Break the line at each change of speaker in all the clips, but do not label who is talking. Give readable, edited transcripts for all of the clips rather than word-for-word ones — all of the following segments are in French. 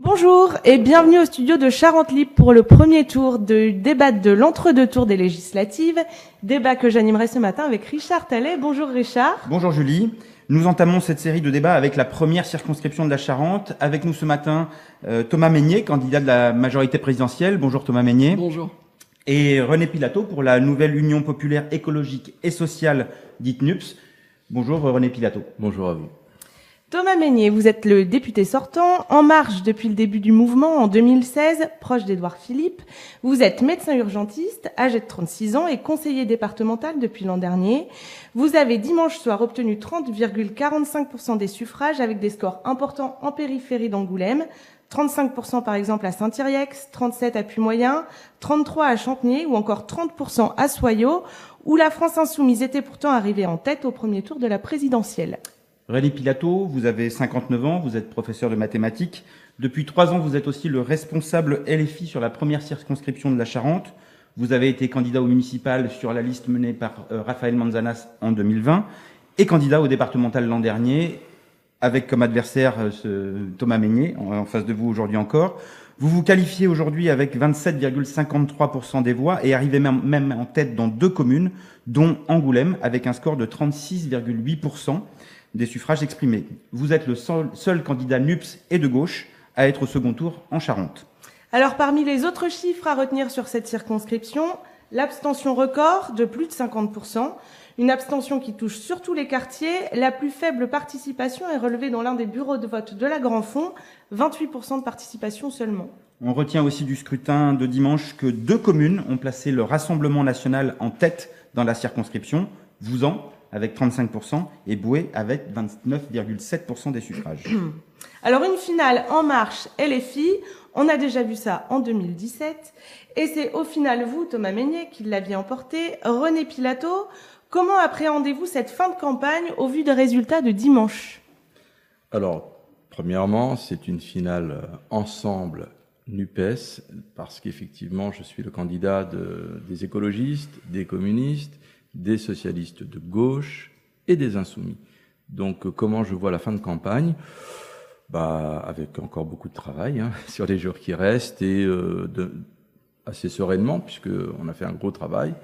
Bonjour et bienvenue au studio de Charente Libre pour le premier tour du débat de l'entre-deux tours des législatives, débat que j'animerai ce matin avec Richard Tallet. Bonjour Richard.
Bonjour Julie. Nous entamons cette série de débats avec la première circonscription de la Charente. Avec nous ce matin, Thomas Mesnier, candidat de la majorité présidentielle. Bonjour Thomas Mesnier.
Bonjour.
Et René Pilato pour la nouvelle Union populaire écologique et sociale dite NUPS. Bonjour René Pilato.
Bonjour à vous.
Thomas Mesnier, vous êtes le député sortant, en marche depuis le début du mouvement en 2016, proche d'Édouard Philippe. Vous êtes médecin urgentiste, âgé de 36 ans et conseiller départemental depuis l'an dernier. Vous avez dimanche soir obtenu 30,45% des suffrages avec des scores importants en périphérie d'Angoulême, 35% par exemple à Saint-Yrieix, 37% à Puy-Moyen, 33% à Champniers ou encore 30% à Soyaux, où la France insoumise était pourtant arrivée en tête au premier tour de la présidentielle.
René Pilato, vous avez 59 ans, vous êtes professeur de mathématiques. Depuis 3 ans, vous êtes aussi le responsable LFI sur la première circonscription de la Charente. Vous avez été candidat au municipal sur la liste menée par Raphaël Manzanas en 2020 et candidat au départemental l'an dernier, avec comme adversaire Thomas Mesnier, en face de vous aujourd'hui encore. Vous vous qualifiez aujourd'hui avec 27,53% des voix et arrivez même en tête dans 2 communes, dont Angoulême, avec un score de 36,8% des suffrages exprimés. Vous êtes le seul candidat NUPS et de gauche à être au second tour en Charente.
Alors, parmi les autres chiffres à retenir sur cette circonscription, l'abstention record de plus de 50%, une abstention qui touche surtout les quartiers. La plus faible participation est relevée dans l'un des bureaux de vote de la Grand Fond, 28% de participation seulement.
On retient aussi du scrutin de dimanche que 2 communes ont placé le Rassemblement national en tête dans la circonscription, Vouzan avec 35% et Boué avec 29,7% des suffrages.
Alors une finale En Marche LFI, on a déjà vu ça en 2017, et c'est au final vous, Thomas Mesnier, qui l'aviez emporté. René Pilato, comment appréhendez-vous cette fin de campagne au vu des résultats de dimanche ?
Alors, premièrement, c'est une finale ensemble NUPES, parce qu'effectivement, je suis le candidat des écologistes, des communistes, des socialistes de gauche et des insoumis. Donc, comment je vois la fin de campagne ? Avec encore beaucoup de travail sur les jours qui restent et assez sereinement, puisqu'on a fait un gros travail.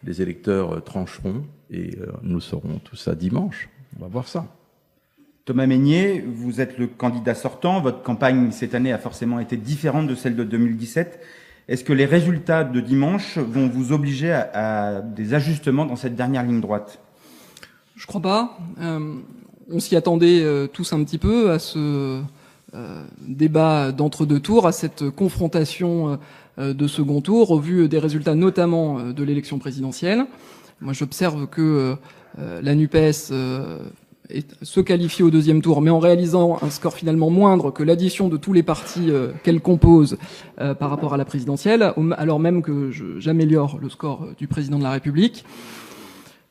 Les électeurs trancheront et nous saurons tout ça dimanche. On va voir ça.
Thomas Mesnier, vous êtes le candidat sortant. Votre campagne cette année a forcément été différente de celle de 2017. Est-ce que les résultats de dimanche vont vous obliger à des ajustements dans cette dernière ligne droite ?
Je crois pas. On s'y attendait tous un petit peu à ce débat d'entre-deux tours, à cette confrontation de second tour, au vu des résultats notamment de l'élection présidentielle. Moi, j'observe que la NUPES se qualifie au deuxième tour, mais en réalisant un score finalement moindre que l'addition de tous les partis qu'elle compose par rapport à la présidentielle, alors même que j'améliore le score du président de la République.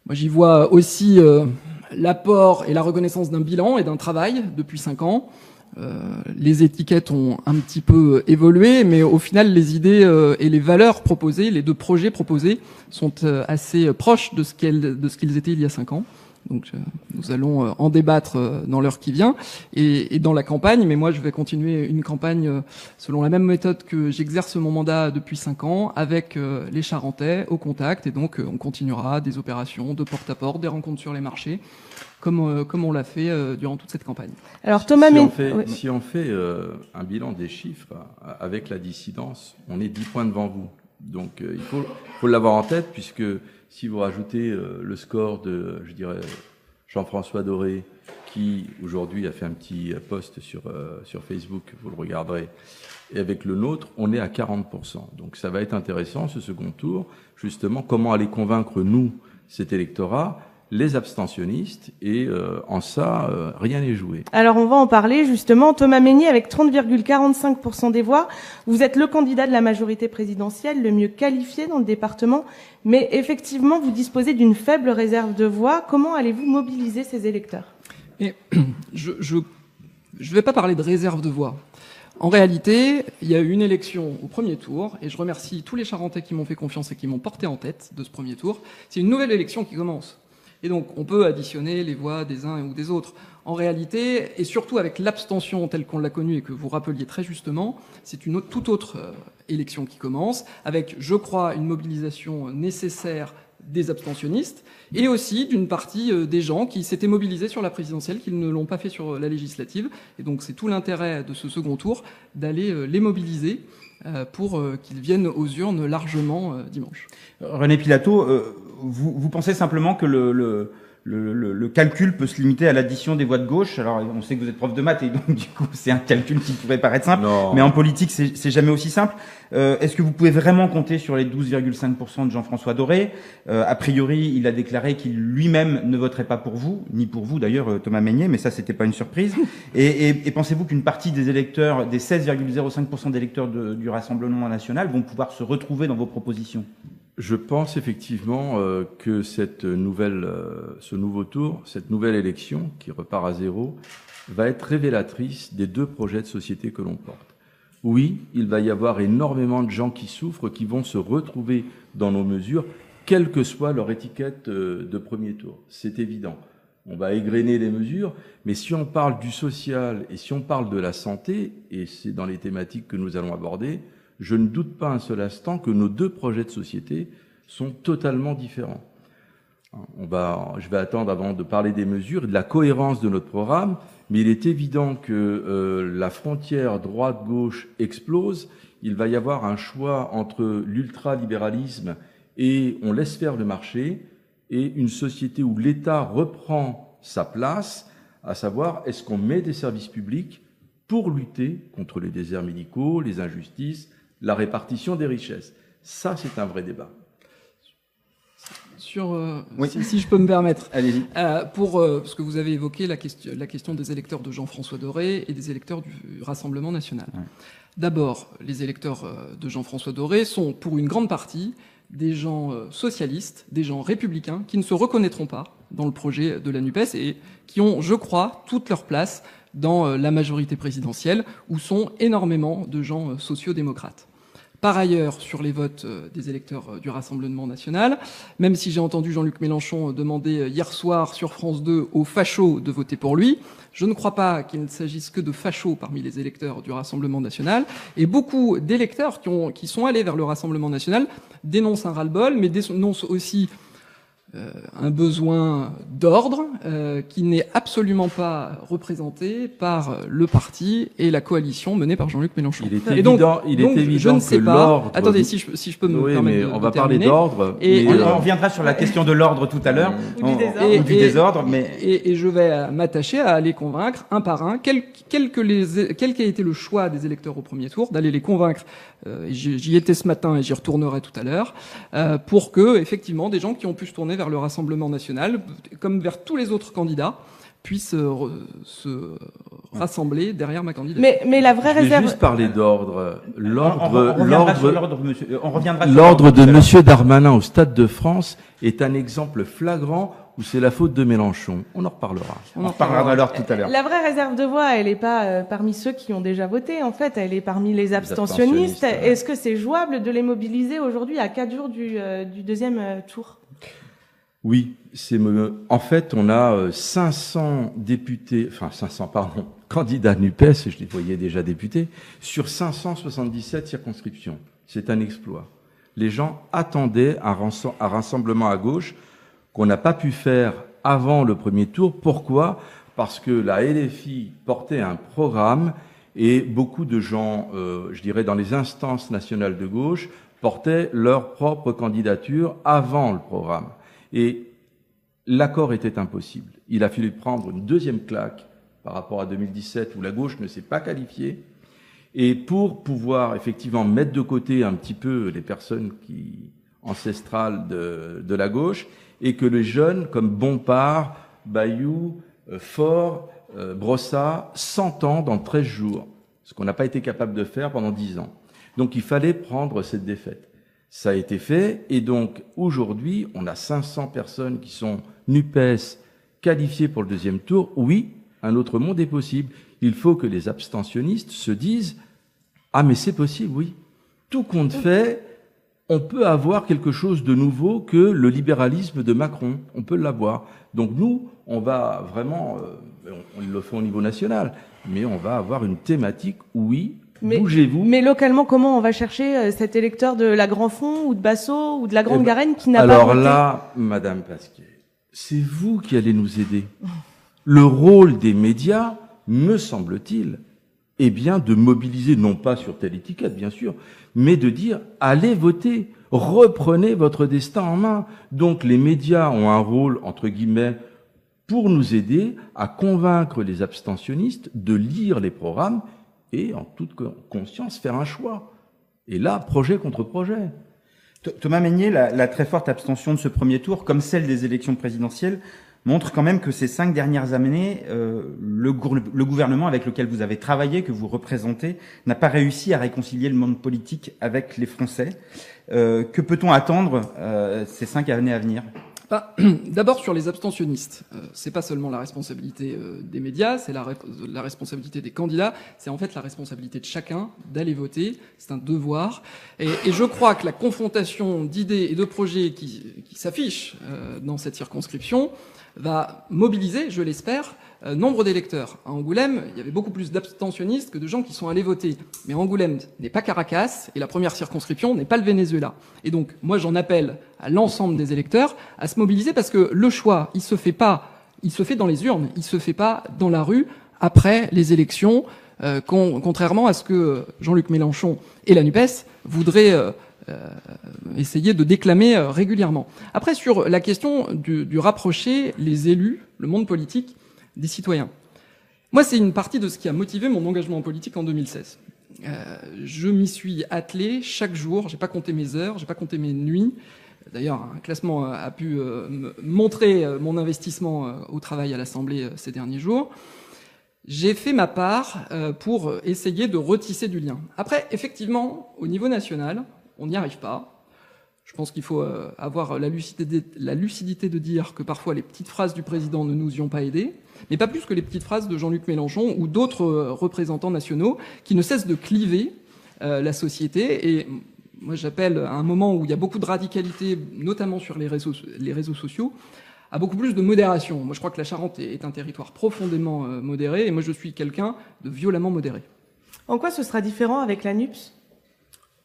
Moi, j'y vois aussi l'apport et la reconnaissance d'un bilan et d'un travail depuis 5 ans. Les étiquettes ont un petit peu évolué, mais au final, les idées et les valeurs proposées, les 2 projets proposés, sont assez proches de ce qu'ils étaient il y a 5 ans. Donc nous allons en débattre dans l'heure qui vient et dans la campagne, mais moi je vais continuer une campagne selon la même méthode que j'exerce mon mandat depuis 5 ans, avec les Charentais au contact, et donc on continuera des opérations de porte-à-porte, des rencontres sur les marchés, comme on l'a fait durant toute cette campagne.
Alors Thomas
Si on fait un bilan des chiffres avec la dissidence, on est 10 points devant vous. Donc il faut l'avoir en tête, puisque si vous rajoutez le score de, je dirais, Jean-François Doré, qui aujourd'hui a fait un petit post sur Facebook, vous le regarderez, et avec le nôtre, on est à 40%. Donc ça va être intéressant, ce second tour, justement, comment aller convaincre, nous, cet électorat, les abstentionnistes, et en ça, rien n'est joué.
Alors on va en parler justement. Thomas Mesnier, avec 30,45% des voix, vous êtes le candidat de la majorité présidentielle le mieux qualifié dans le département, mais effectivement vous disposez d'une faible réserve de voix. Comment allez-vous mobiliser ces électeurs ?
Et je vais pas parler de réserve de voix. En réalité, il y a eu une élection au premier tour, et je remercie tous les Charentais qui m'ont fait confiance et qui m'ont porté en tête de ce premier tour. C'est une nouvelle élection qui commence. Et donc, on peut additionner les voix des uns ou des autres. En réalité, et surtout avec l'abstention telle qu'on l'a connue et que vous rappeliez très justement, c'est une toute autre élection qui commence, avec, je crois, une mobilisation nécessaire des abstentionnistes, et aussi d'une partie des gens qui s'étaient mobilisés sur la présidentielle, qu'ils ne l'ont pas fait sur la législative. Et donc c'est tout l'intérêt de ce second tour, d'aller les mobiliser pour qu'ils viennent aux urnes largement dimanche.
René Pilato, vous pensez simplement que le calcul peut se limiter à l'addition des voix de gauche? Alors, on sait que vous êtes prof de maths et donc, du coup, c'est un calcul qui pourrait paraître simple.
Non.
Mais en politique, c'est jamais aussi simple. Est-ce que vous pouvez vraiment compter sur les 12,5% de Jean-François Doré? A priori, il a déclaré qu'il lui-même ne voterait pas pour vous, ni pour vous d'ailleurs, Thomas Mesnier, mais ça, c'était pas une surprise. Et pensez-vous qu'une partie des électeurs, des 16,05% d'électeurs du Rassemblement national vont pouvoir se retrouver dans vos propositions?
Je pense effectivement que ce nouveau tour, cette nouvelle élection qui repart à zéro, va être révélatrice des deux projets de société que l'on porte. Oui, il va y avoir énormément de gens qui souffrent, qui vont se retrouver dans nos mesures, quelle que soit leur étiquette de premier tour. C'est évident. On va égrener les mesures, mais si on parle du social et si on parle de la santé, et c'est dans les thématiques que nous allons aborder, je ne doute pas un seul instant que nos deux projets de société sont totalement différents. Je vais attendre avant de parler des mesures et de la cohérence de notre programme, mais il est évident que la frontière droite-gauche explose. Il va y avoir un choix entre l'ultralibéralisme et on laisse faire le marché, et une société où l'État reprend sa place, à savoir, est-ce qu'on met des services publics pour lutter contre les déserts médicaux, les injustices, la répartition des richesses. Ça, c'est un vrai débat.
Oui. Si je peux me permettre,
allez-y.
Parce que vous avez évoqué la question des électeurs de Jean-François Doré et des électeurs du Rassemblement national. Ouais. D'abord, les électeurs de Jean-François Doré sont, pour une grande partie, des gens socialistes, des gens républicains, qui ne se reconnaîtront pas dans le projet de la NUPES et qui ont, je crois, toute leur place dans la majorité présidentielle, où sont énormément de gens sociaux-démocrates. Par ailleurs, sur les votes des électeurs du Rassemblement national, même si j'ai entendu Jean-Luc Mélenchon demander hier soir sur France 2 aux fachos de voter pour lui, je ne crois pas qu'il ne s'agisse que de fachos parmi les électeurs du Rassemblement national, et beaucoup d'électeurs qui sont allés vers le Rassemblement national dénoncent un ras-le-bol, mais dénoncent aussi un besoin d'ordre qui n'est absolument pas représenté par le parti et la coalition menée par Jean-Luc Mélenchon.
Il est évident
je ne sais pas. Attendez, si je peux me permettre
on va parler d'ordre.
On reviendra sur la question de l'ordre tout à l'heure, ou du désordre.
Et je vais m'attacher à les convaincre un par un, quel qu'a été le choix des électeurs au premier tour, d'aller les convaincre. J'y étais ce matin et j'y retournerai tout à l'heure, pour que effectivement des gens qui ont pu se tourner vers le Rassemblement national, comme vers tous les autres candidats, puissent se rassembler derrière ma candidature.
Mais la vraie réserve...
Je vais juste parler d'ordre. L'ordre
de
Monsieur Darmanin au Stade de France est un exemple flagrant où c'est la faute de Mélenchon. On en reparlera.
On en reparlera alors tout à l'heure.
La vraie réserve de voix, elle n'est pas parmi ceux qui ont déjà voté. En fait, elle est parmi les abstentionnistes. Est-ce que c'est jouable de les mobiliser aujourd'hui à 4 jours du deuxième tour?
Oui, en fait, on a 500 candidats NUPES, je les voyais déjà députés, sur 577 circonscriptions. C'est un exploit. Les gens attendaient un rassemblement à gauche qu'on n'a pas pu faire avant le premier tour. Pourquoi ? Parce que la LFI portait un programme et beaucoup de gens, je dirais dans les instances nationales de gauche, portaient leur propre candidature avant le programme. Et l'accord était impossible. Il a fallu prendre une deuxième claque par rapport à 2017 où la gauche ne s'est pas qualifiée. Et pour pouvoir effectivement mettre de côté un petit peu les personnes ancestrales de la gauche, et que les jeunes comme Bompard, Bayou, Faure, Brossat s'entendent en 13 jours, ce qu'on n'a pas été capable de faire pendant 10 ans. Donc il fallait prendre cette défaite. Ça a été fait, et donc aujourd'hui, on a 500 personnes qui sont NUPES qualifiées pour le deuxième tour. Oui, un autre monde est possible. Il faut que les abstentionnistes se disent « Ah, mais c'est possible, oui. Tout compte fait, on peut avoir quelque chose de nouveau que le libéralisme de Macron. On peut l'avoir. Donc nous, on va vraiment, on le fait au niveau national, mais on va avoir une thématique, oui, bougez-vous.
Mais localement, comment on va chercher cet électeur de la Grand Fond ou de Bassaux ou de la Grande Garenne qui n'a pas voté?
Alors là, Madame Pasquier, c'est vous qui allez nous aider. Le rôle des médias, me semble-t-il, est bien de mobiliser, non pas sur telle étiquette, bien sûr, mais de dire, allez voter, reprenez votre destin en main. Donc les médias ont un rôle, entre guillemets, pour nous aider à convaincre les abstentionnistes de lire les programmes et, en toute conscience, faire un choix. Et là, projet contre projet.
Thomas Mesnier, la très forte abstention de ce premier tour, comme celle des élections présidentielles, montre quand même que ces 5 dernières années, le gouvernement avec lequel vous avez travaillé, que vous représentez, n'a pas réussi à réconcilier le monde politique avec les Français. Que peut-on attendre ces 5 années à venir ?
D'abord sur les abstentionnistes, c'est pas seulement la responsabilité des médias, c'est la responsabilité des candidats, c'est en fait la responsabilité de chacun d'aller voter, c'est un devoir. Et je crois que la confrontation d'idées et de projets qui s'affichent dans cette circonscription va mobiliser, je l'espère, nombre d'électeurs. À Angoulême, il y avait beaucoup plus d'abstentionnistes que de gens qui sont allés voter. Mais Angoulême n'est pas Caracas, et la première circonscription n'est pas le Venezuela. Et donc, moi, j'en appelle à l'ensemble des électeurs à se mobiliser parce que le choix, il se fait dans les urnes, il se fait pas dans la rue après les élections, contrairement à ce que Jean-Luc Mélenchon et la NUPES voudraient essayer de déclamer régulièrement. Après, sur la question du rapprocher les élus, le monde politique, des citoyens. Moi, c'est une partie de ce qui a motivé mon engagement politique en 2016. Je m'y suis attelé chaque jour, j'ai pas compté mes heures, j'ai pas compté mes nuits. D'ailleurs, un classement a pu montrer mon investissement au travail à l'Assemblée ces derniers jours. J'ai fait ma part pour essayer de retisser du lien. Après, effectivement, au niveau national, on n'y arrive pas. Je pense qu'il faut avoir la lucidité de dire que parfois les petites phrases du président ne nous y ont pas aidés, mais pas plus que les petites phrases de Jean-Luc Mélenchon ou d'autres représentants nationaux qui ne cessent de cliver la société. Et moi, j'appelle à un moment où il y a beaucoup de radicalité, notamment sur les réseaux sociaux, à beaucoup plus de modération. Moi, je crois que la Charente est un territoire profondément modéré, et moi, je suis quelqu'un de violemment modéré.
En quoi ce sera différent avec la NUPES ?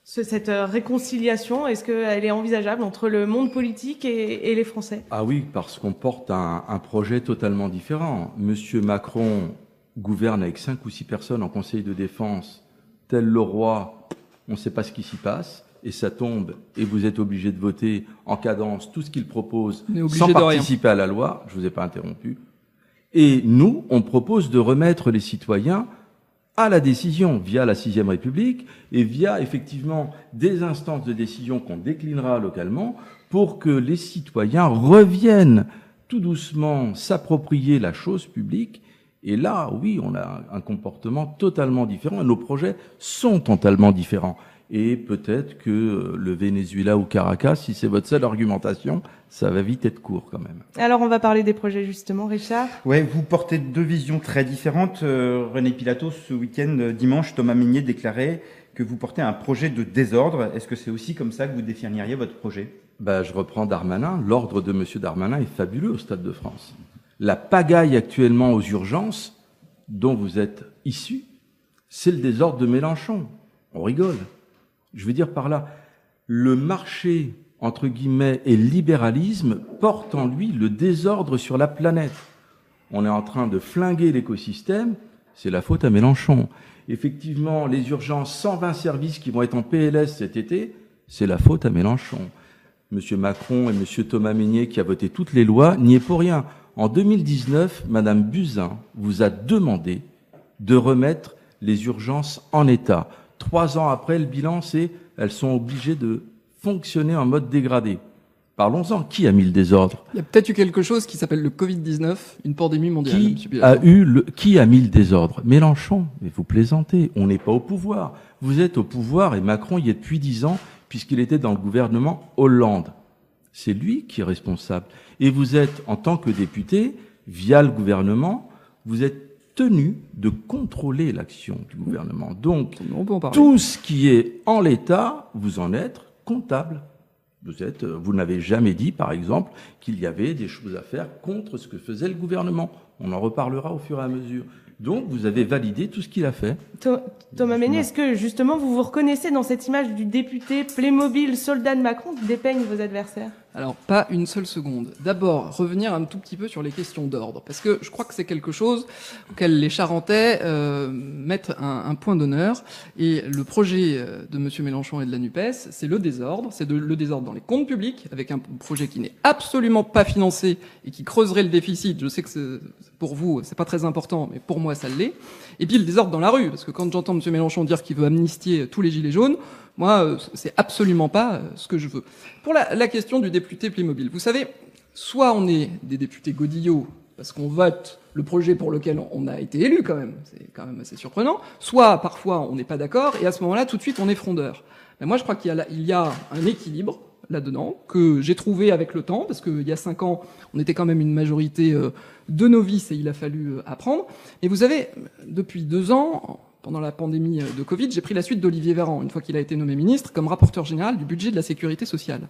Cette réconciliation, est-ce qu'elle est envisageable entre le monde politique et les Français ?
Ah oui, parce qu'on porte un projet totalement différent. Monsieur Macron gouverne avec 5 ou 6 personnes en conseil de défense, tel le roi, on ne sait pas ce qui s'y passe, et ça tombe, et vous êtes obligé de voter en cadence tout ce qu'il propose sans participer à la loi. Je ne vous ai pas interrompu. Et nous, on propose de remettre les citoyens à la décision via la 6e République et via effectivement des instances de décision qu'on déclinera localement pour que les citoyens reviennent tout doucement s'approprier la chose publique. Et là, oui, on a un comportement totalement différent et nos projets sont totalement différents. Et peut-être que le Venezuela ou Caracas, si c'est votre seule argumentation, ça va vite être court quand même.
Alors on va parler des projets justement, Richard.
Oui, vous portez 2 visions très différentes. René Pilato, ce week-end, dimanche, Thomas Mesnier déclarait que vous portez un projet de désordre. Est-ce que c'est aussi comme ça que vous définiriez votre projet ?
Je reprends Darmanin. L'ordre de M. Darmanin est fabuleux au Stade de France. La pagaille actuellement aux urgences, dont vous êtes issu, c'est le désordre de Mélenchon. On rigole. Je veux dire par là, le marché, entre guillemets, et le libéralisme portent en lui le désordre sur la planète. On est en train de flinguer l'écosystème, c'est la faute à Mélenchon. Effectivement, les urgences, 120 services qui vont être en PLS cet été, c'est la faute à Mélenchon. Monsieur Macron et monsieur Thomas Mesnier, qui a voté toutes les lois, n'y est pour rien. En 2019, Madame Buzyn vous a demandé de remettre les urgences en état. 3 ans après, le bilan, c'est elles sont obligées de fonctionner en mode dégradé. Parlons-en. Qui a mis le désordre ?
Il y a peut-être eu quelque chose qui s'appelle le Covid-19, une pandémie mondiale.
Qui a mis le désordre ? Mélenchon. Mais vous plaisantez. On n'est pas au pouvoir. Vous êtes au pouvoir et Macron y est depuis 10 ans puisqu'il était dans le gouvernement Hollande. C'est lui qui est responsable. Et vous êtes, en tant que député, via le gouvernement, vous êtes tenu de contrôler l'action du gouvernement. Donc, tout ce qui est en l'état, vous en êtes comptable. Vous n'avez jamais dit, par exemple, qu'il y avait des choses à faire contre ce que faisait le gouvernement. On en reparlera au fur et à mesure. Donc, vous avez validé tout ce qu'il a fait.
Thomas Mesnier, est-ce que justement vous vous reconnaissez dans cette image du député Playmobil, soldat de Macron, qui dépeigne vos adversaires?
Alors, pas une seule seconde. D'abord, revenir un tout petit peu sur les questions d'ordre, parce que je crois que c'est quelque chose auquel les Charentais mettent un point d'honneur. Et le projet de M. Mélenchon et de la NUPES, c'est le désordre. C'est le désordre dans les comptes publics, avec un projet qui n'est absolument pas financé et qui creuserait le déficit. Je sais que pour vous, c'est pas très important, mais pour moi, ça l'est. Et puis le désordre dans la rue, parce que quand j'entends M. Mélenchon dire qu'il veut amnistier tous les gilets jaunes, moi, c'est absolument pas ce que je veux. Pour la question du député Playmobil, vous savez, soit on est des députés godillots, parce qu'on vote le projet pour lequel on a été élu quand même, c'est quand même assez surprenant, soit parfois on n'est pas d'accord, et à ce moment-là, tout de suite, on est frondeur. Mais moi, je crois qu'il y a un équilibre là-dedans, que j'ai trouvé avec le temps, parce qu'il y a 5 ans, on était quand même une majorité de novices, et il a fallu apprendre. Et vous avez, depuis 2 ans... Pendant la pandémie de Covid, j'ai pris la suite d'Olivier Véran, une fois qu'il a été nommé ministre, comme rapporteur général du budget de la sécurité sociale.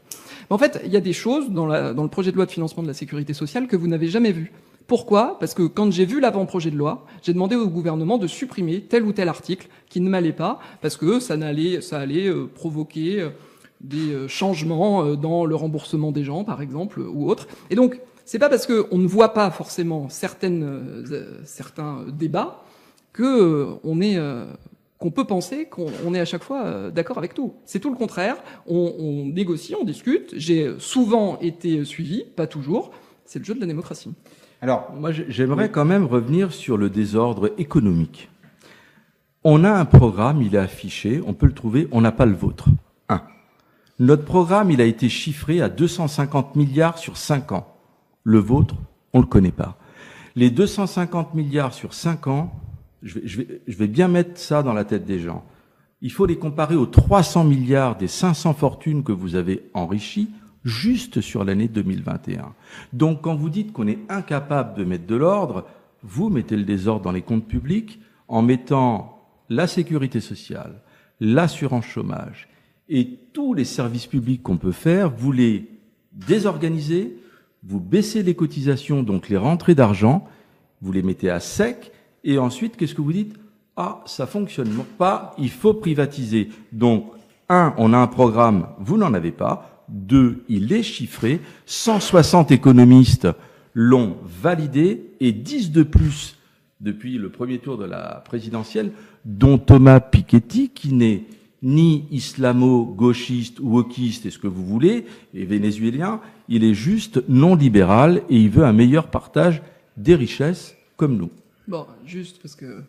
Mais en fait, il y a des choses dans le projet de loi de financement de la sécurité sociale que vous n'avez jamais vues. Pourquoi ? Parce que quand j'ai vu l'avant-projet de loi, j'ai demandé au gouvernement de supprimer tel ou tel article qui ne m'allait pas, parce que ça allait provoquer des changements dans le remboursement des gens, par exemple, ou autre. Et donc, c'est pas parce qu'on ne voit pas forcément certains débats qu'on peut penser qu'on est à chaque fois d'accord avec tout. C'est tout le contraire. On négocie, on discute. J'ai souvent été suivi, pas toujours. C'est le jeu de la démocratie.
Alors, moi, j'aimerais quand même revenir sur le désordre économique. On a un programme, il est affiché, on peut le trouver, on n'a pas le vôtre. Notre programme, il a été chiffré à 250 milliards sur 5 ans. Le vôtre, on le connaît pas. Les 250 milliards sur 5 ans, je vais bien mettre ça dans la tête des gens. Il faut les comparer aux 300 milliards des 500 fortunes que vous avez enrichies juste sur l'année 2021. Donc, quand vous dites qu'on est incapable de mettre de l'ordre, vous mettez le désordre dans les comptes publics en mettant la sécurité sociale, l'assurance chômage et tous les services publics qu'on peut faire, vous les désorganisez, vous baissez les cotisations, donc les rentrées d'argent, vous les mettez à sec. Et ensuite, qu'est-ce que vous dites ? Ah, ça fonctionne pas, il faut privatiser. Donc, 1, on a un programme, vous n'en avez pas. 2, il est chiffré. 160 économistes l'ont validé et 10 de plus depuis le premier tour de la présidentielle, dont Thomas Piketty, qui n'est ni islamo-gauchiste ou wokiste, et ce que vous voulez, et vénézuélien, il est juste non libéral et il veut un meilleur partage des richesses comme nous.
Bon, juste parce que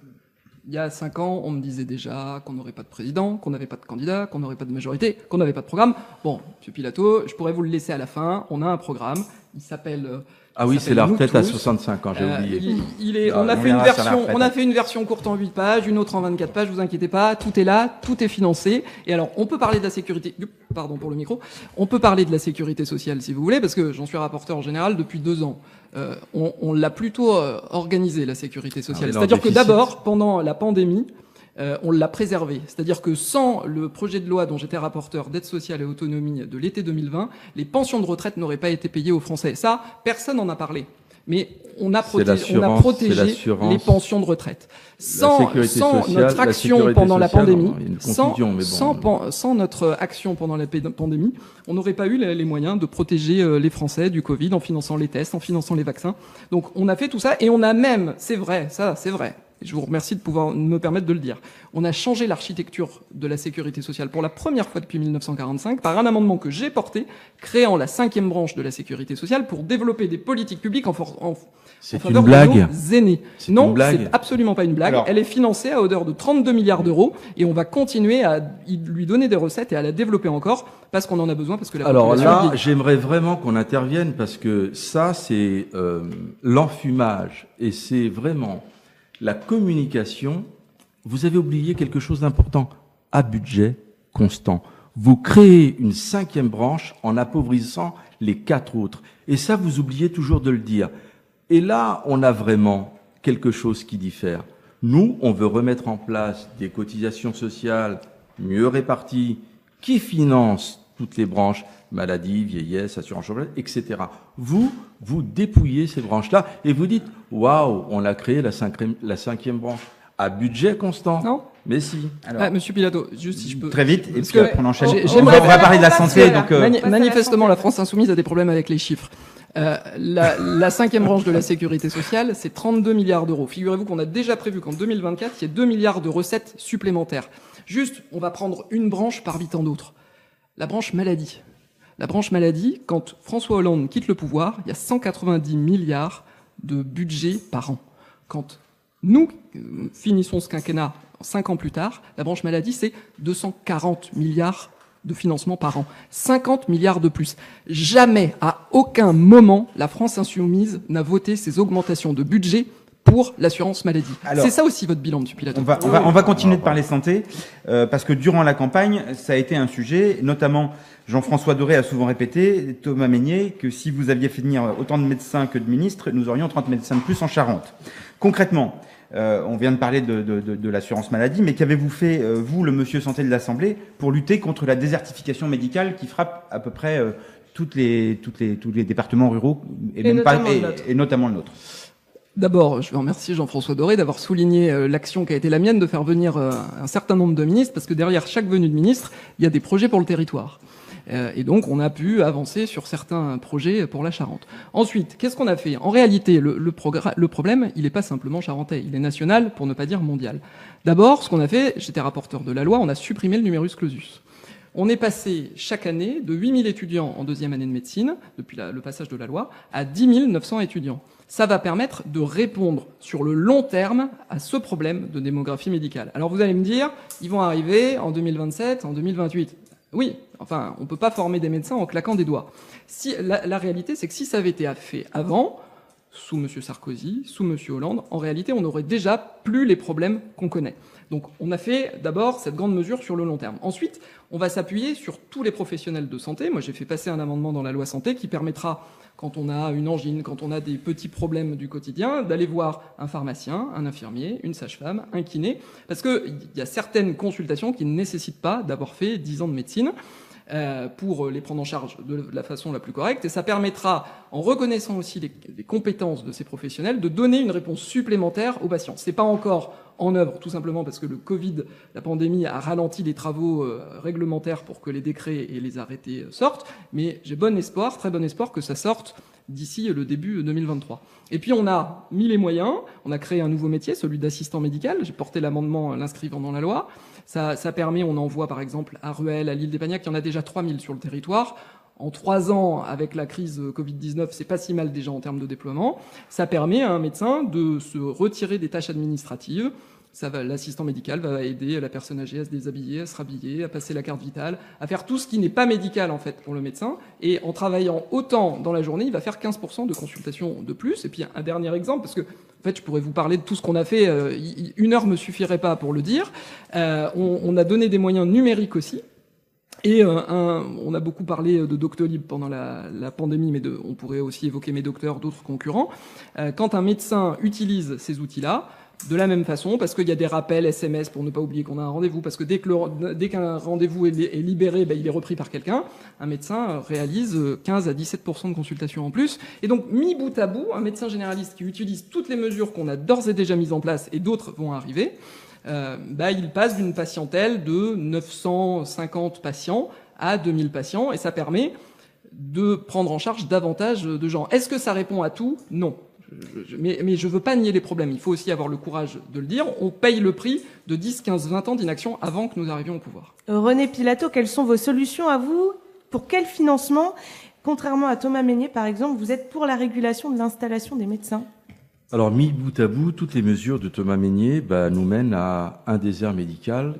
il y a 5 ans, on me disait déjà qu'on n'aurait pas de président, qu'on n'avait pas de candidat, qu'on n'aurait pas de majorité, qu'on n'avait pas de programme. Bon, M. Pilato, je pourrais vous le laisser à la fin. On a un programme. Il s'appelle...
Ah oui, c'est la retraite à 65 ans, j'ai oublié.
On a fait une version courte en 8 pages, une autre en 24 pages, vous inquiétez pas, tout est là, tout est financé. Et alors, on peut parler de la sécurité, pardon pour le micro, on peut parler de la sécurité sociale si vous voulez, parce que j'en suis rapporteur général depuis 2 ans. On l'a plutôt organisé, la sécurité sociale. C'est-à-dire que d'abord, pendant la pandémie, on l'a préservé. C'est-à-dire que sans le projet de loi dont j'étais rapporteur d'aide sociale et autonomie de l'été 2020, les pensions de retraite n'auraient pas été payées aux Français. Ça, personne n'en a parlé. Mais on a protégé les pensions de retraite. Sans notre action pendant la pandémie, sans notre action pendant la pandémie, on n'aurait pas eu les moyens de protéger les Français du Covid en finançant les tests, en finançant les vaccins. Donc on a fait tout ça et on a même, c'est vrai, ça c'est vrai, et je vous remercie de pouvoir me permettre de le dire, on a changé l'architecture de la sécurité sociale pour la première fois depuis 1945 par un amendement que j'ai porté, créant la 5e branche de la sécurité sociale pour développer des politiques publiques en faveur de nos aînés. Non, c'est absolument pas une blague. Alors, elle est financée à hauteur de 32 milliards d'euros et on va continuer à lui donner des recettes et à la développer encore parce qu'on en a besoin, parce que la population...
Alors là, j'aimerais vraiment qu'on intervienne parce que ça, c'est l'enfumage et c'est vraiment la communication. Vous avez oublié quelque chose d'important, à budget constant. Vous créez une 5e branche en appauvrissant les 4 autres. Et ça, vous oubliez toujours de le dire. Et là, on a vraiment quelque chose qui diffère. Nous, on veut remettre en place des cotisations sociales mieux réparties, qui financent toutes les branches, maladie, vieillesse, assurance chômage, etc. Vous dépouillez ces branches-là et vous dites, waouh, on a créé la cinquième branche. À budget constant.
Non.
Mais si.
Alors, Monsieur Pilato, juste si je peux.
Très vite, et
Parce
puis
que
après on enchaîne.
on
va parler de la santé, donc.
Manifestement, la France insoumise a des problèmes avec les chiffres. La cinquième branche de la sécurité sociale, c'est 32 milliards d'euros. Figurez-vous qu'on a déjà prévu qu'en 2024, il y ait 2 milliards de recettes supplémentaires. Juste, on va prendre une branche parmi tant d'autres. La branche maladie. La branche maladie, quand François Hollande quitte le pouvoir, il y a 190 milliards de budget par an. Quand nous finissons ce quinquennat 5 ans plus tard, la branche maladie, c'est 240 milliards de financement par an. 50 milliards de plus. Jamais, à aucun moment, la France insoumise n'a voté ces augmentations de budget pour l'assurance maladie. C'est ça aussi votre bilan, M. Pilato.
On va continuer de parler santé, parce que durant la campagne, ça a été un sujet, notamment Jean-François Doré a souvent répété, Thomas Mesnier, que si vous aviez fait venir autant de médecins que de ministres, nous aurions 30 médecins de plus en Charente. Concrètement, on vient de parler de l'assurance maladie, mais qu'avez-vous fait, vous, le monsieur santé de l'Assemblée, pour lutter contre la désertification médicale qui frappe à peu près tous les départements ruraux, et notamment le nôtre?
D'abord, je veux remercier Jean-François Doré d'avoir souligné l'action qui a été la mienne de faire venir un certain nombre de ministres, parce que derrière chaque venue de ministre, il y a des projets pour le territoire. Et donc, on a pu avancer sur certains projets pour la Charente. Ensuite, qu'est-ce qu'on a fait? En réalité, le problème, il n'est pas simplement charentais, il est national, pour ne pas dire mondial. D'abord, ce qu'on a fait, j'étais rapporteur de la loi, on a supprimé le numerus clausus. On est passé chaque année de 8000 étudiants en deuxième année de médecine, depuis le passage de la loi, à 10 900 étudiants. Ça va permettre de répondre sur le long terme à ce problème de démographie médicale. Alors vous allez me dire, ils vont arriver en 2027, en 2028. Oui, enfin, on peut pas former des médecins en claquant des doigts. La réalité, c'est que si ça avait été fait avant, sous M. Sarkozy, sous M. Hollande, en réalité, on n'aurait déjà plus les problèmes qu'on connaît. Donc, on a fait d'abord cette grande mesure sur le long terme. Ensuite, on va s'appuyer sur tous les professionnels de santé. Moi, j'ai fait passer un amendement dans la loi santé qui permettra, quand on a une angine, quand on a des petits problèmes du quotidien, d'aller voir un pharmacien, un infirmier, une sage-femme, un kiné, parce qu'il y a certaines consultations qui ne nécessitent pas d'avoir fait 10 ans de médecine pour les prendre en charge de la façon la plus correcte. Et ça permettra, en reconnaissant aussi les compétences de ces professionnels, de donner une réponse supplémentaire aux patients. C'est pas encore en œuvre, tout simplement parce que le Covid, la pandémie, a ralenti les travaux réglementaires pour que les décrets et les arrêtés sortent. Mais j'ai bon espoir, très bon espoir, que ça sorte d'ici le début 2023. Et puis on a mis les moyens, on a créé un nouveau métier, celui d'assistant médical. J'ai porté l'amendement l'inscrivant dans la loi. Ça permet, on envoie par exemple à Ruel, à l'île d'Épagnac, il y en a déjà 3000 sur le territoire. En 3 ans, avec la crise Covid-19, c'est pas si mal déjà en termes de déploiement. Ça permet à un médecin de se retirer des tâches administratives. L'assistant médical va aider la personne âgée à se déshabiller, à se rhabiller, à passer la carte vitale, à faire tout ce qui n'est pas médical en fait pour le médecin. Et en travaillant autant dans la journée, il va faire 15% de consultations de plus. Et puis un dernier exemple, parce que en fait, je pourrais vous parler de tout ce qu'on a fait. 1 heure me suffirait pas pour le dire. On a donné des moyens numériques aussi. Et on a beaucoup parlé de Doctolib pendant la pandémie, mais on pourrait aussi évoquer Médocteur, d'autres concurrents. Quand un médecin utilise ces outils-là, de la même façon, parce qu'il y a des rappels SMS pour ne pas oublier qu'on a un rendez-vous, parce que dès qu'un rendez-vous est libéré, il est repris par quelqu'un, un médecin réalise 15 à 17% de consultations en plus. Et donc, mis bout à bout, un médecin généraliste qui utilise toutes les mesures qu'on a d'ores et déjà mises en place, et d'autres vont arriver, il passe d'une patientèle de 950 patients à 2000 patients, et ça permet de prendre en charge davantage de gens. Est-ce que ça répond à tout? Non. Mais je veux pas nier les problèmes. Il faut aussi avoir le courage de le dire. On paye le prix de 10, 15, 20 ans d'inaction avant que nous arrivions au pouvoir.
René Pilato, quelles sont vos solutions à vous? Pour quel financement? Contrairement à Thomas Mesnier, par exemple, vous êtes pour la régulation de l'installation des médecins?
Alors, mis bout à bout, toutes les mesures de Thomas Mesnier nous mènent à un désert médical.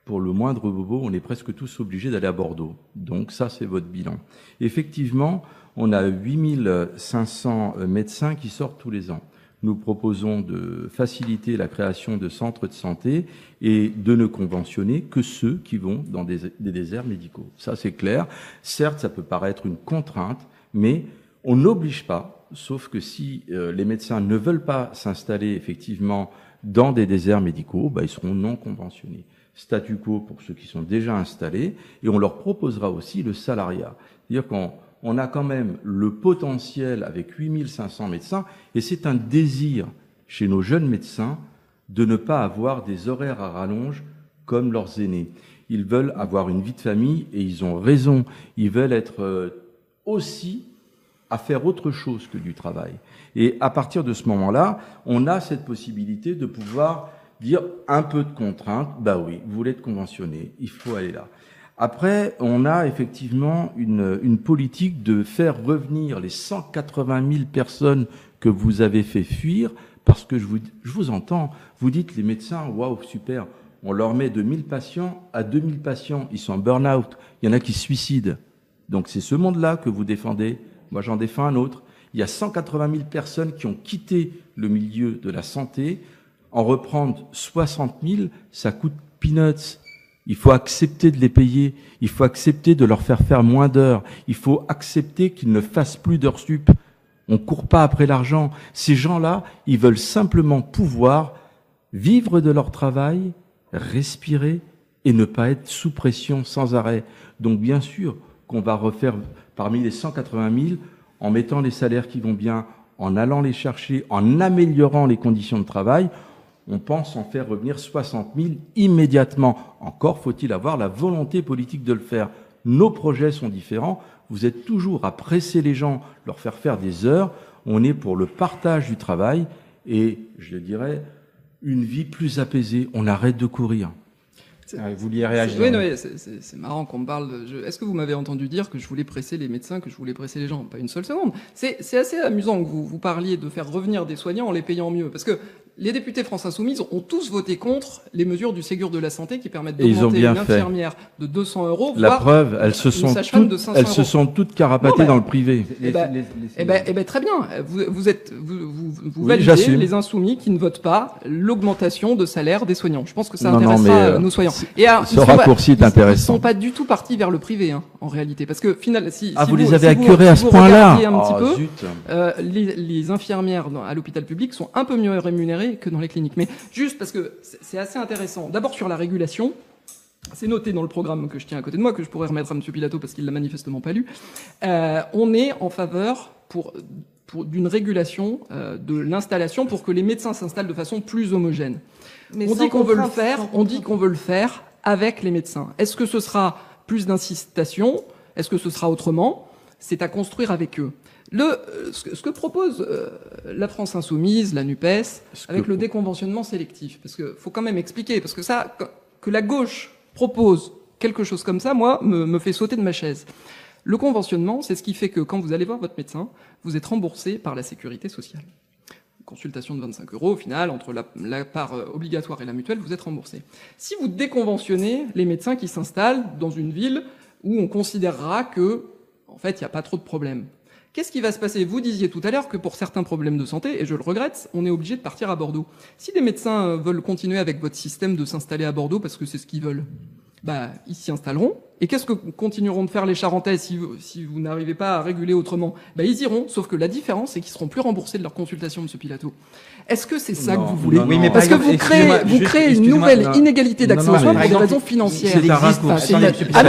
Pour le moindre bobo, on est presque tous obligés d'aller à Bordeaux. Donc ça, c'est votre bilan. Effectivement, on a 8500 médecins qui sortent tous les ans. Nous proposons de faciliter la création de centres de santé et de ne conventionner que ceux qui vont dans des déserts médicaux. Ça, c'est clair. Certes, ça peut paraître une contrainte, mais on n'oblige pas, sauf que si les médecins ne veulent pas s'installer effectivement dans des déserts médicaux, ils seront non conventionnés. statu quo pour ceux qui sont déjà installés, et on leur proposera aussi le salariat. C'est-à-dire qu'on a quand même le potentiel avec 8500 médecins, et c'est un désir chez nos jeunes médecins de ne pas avoir des horaires à rallonge comme leurs aînés. Ils veulent avoir une vie de famille, et ils ont raison. Ils veulent être aussi à faire autre chose que du travail. Et à partir de ce moment-là, on a cette possibilité de pouvoir dire un peu de contrainte, bah oui, vous voulez être conventionné, il faut aller là. Après, on a effectivement une politique de faire revenir les 180 000 personnes que vous avez fait fuir, parce que je vous entends, vous dites les médecins, waouh, super, on leur met de 1000 patients à 2000 patients, ils sont en burn-out, il y en a qui se suicident. Donc c'est ce monde-là que vous défendez, moi j'en défends un autre. Il y a 180 000 personnes qui ont quitté le milieu de la santé. En reprendre 60 000, ça coûte peanuts. Il faut accepter de les payer. Il faut accepter de leur faire moins d'heures. Il faut accepter qu'ils ne fassent plus d'heures sup. On court pas après l'argent. Ces gens-là, ils veulent simplement pouvoir vivre de leur travail, respirer et ne pas être sous pression sans arrêt. Donc bien sûr qu'on va refaire parmi les 180 000, en mettant les salaires qui vont bien, en allant les chercher, en améliorant les conditions de travail, on pense en faire revenir 60 000 immédiatement. Encore faut-il avoir la volonté politique de le faire. Nos projets sont différents. Vous êtes toujours à presser les gens, leur faire des heures. On est pour le partage du travail et, je dirais, une vie plus apaisée. On arrête de courir.
Vous vouliez réagir?
Oui, c'est marrant qu'on me parle. Est-ce que vous m'avez entendu dire que je voulais presser les médecins, que je voulais presser les gens? Pas une seule seconde. C'est assez amusant que vous parliez de faire revenir des soignants en les payant mieux, parce que les députés France Insoumise ont tous voté contre les mesures du Ségur de la Santé qui permettent d'augmenter une infirmière de 200 €.
La preuve, elles se sont toutes caratées dans le privé.
Eh ben, très bien. Vous validez les Insoumis qui ne votent pas l'augmentation de salaire des soignants. Je pense que ça intéressera nos soignants.
Et ce raccourci est intéressant.
Ils ne sont pas du tout partis vers le privé, en réalité. Parce que, finalement, si
vous les avez accurés à ce point-là.
Les infirmières à l'hôpital public sont un peu mieux rémunérées que dans les cliniques. Mais juste parce que c'est assez intéressant. D'abord sur la régulation. C'est noté dans le programme que je tiens à côté de moi, que je pourrais remettre à M. Pilato parce qu'il l'a manifestement pas lu. On est en faveur d'une régulation de l'installation pour que les médecins s'installent de façon plus homogène. Mais on dit qu'on veut le faire avec les médecins. Est-ce que ce sera plus d'incitation? Est-ce que ce sera autrement? C'est à construire avec eux. Ce que propose la France Insoumise, la NUPES, avec le déconventionnement sélectif, parce que faut quand même expliquer, parce que ça, que la gauche propose quelque chose comme ça, moi, me fait sauter de ma chaise. Le conventionnement, c'est ce qui fait que quand vous allez voir votre médecin, vous êtes remboursé par la sécurité sociale. Consultation de 25 €, au final, entre la part obligatoire et la mutuelle, vous êtes remboursé. Si vous déconventionnez les médecins qui s'installent dans une ville où on considérera que, en fait, il n'y a pas trop de problèmes, qu'est-ce qui va se passer? Vous disiez tout à l'heure que pour certains problèmes de santé, et je le regrette, on est obligé de partir à Bordeaux. Si des médecins veulent continuer avec votre système de s'installer à Bordeaux parce que c'est ce qu'ils veulent, ils s'y installeront. Et qu'est-ce que continueront de faire les Charentais si vous n'arrivez pas à réguler autrement? Ils iront, sauf que la différence, c'est qu'ils seront plus remboursés de leur consultation, M. Pilato. Est-ce que c'est ça que vous voulez?
Oui, mais
parce que vous créez une nouvelle inégalité d'accès aux soins pour des raisons financières.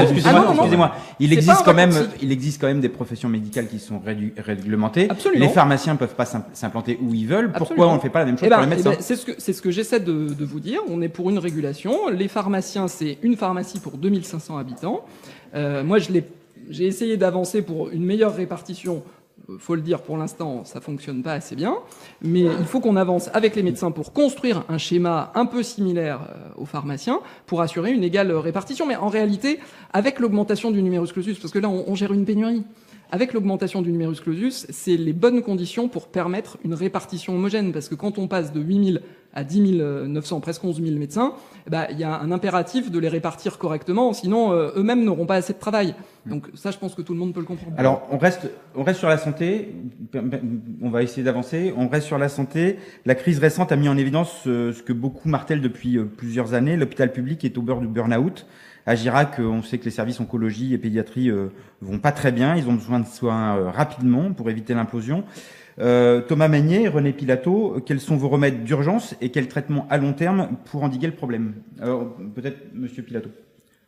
Excusez-moi. Il existe quand même des professions médicales qui sont réglementées.
Absolument.
Les pharmaciens peuvent pas s'implanter où ils veulent. Pourquoi on ne fait pas la même chose pour les médecins?
C'est ce que j'essaie de vous dire. On est pour une régulation. Les pharmaciens, c'est une pharmacie pour 2500 habitants. Moi, j'ai essayé d'avancer pour une meilleure répartition. Faut le dire, pour l'instant, ça fonctionne pas assez bien. Mais il faut qu'on avance avec les médecins pour construire un schéma un peu similaire aux pharmaciens pour assurer une égale répartition. Mais en réalité, avec l'augmentation du numerus clausus, parce que là, on gère une pénurie. Avec l'augmentation du numerus clausus, c'est les bonnes conditions pour permettre une répartition homogène. Parce que quand on passe de 8 000 à 10 900, presque 11 000 médecins, il y a un impératif de les répartir correctement, sinon eux-mêmes n'auront pas assez de travail. Donc ça, je pense que tout le monde peut le comprendre.
Alors, on reste sur la santé. On va essayer d'avancer. On reste sur la santé. La crise récente a mis en évidence ce que beaucoup martèlent depuis plusieurs années. L'hôpital public est au bord du burn-out. À Girac, on sait que les services oncologie et pédiatrie vont pas très bien. Ils ont besoin de soins rapidement pour éviter l'implosion. Thomas Meignet, René Pilato, quels sont vos remèdes d'urgence et quels traitements à long terme pour endiguer le problème? Alors, peut-être Monsieur Pilato.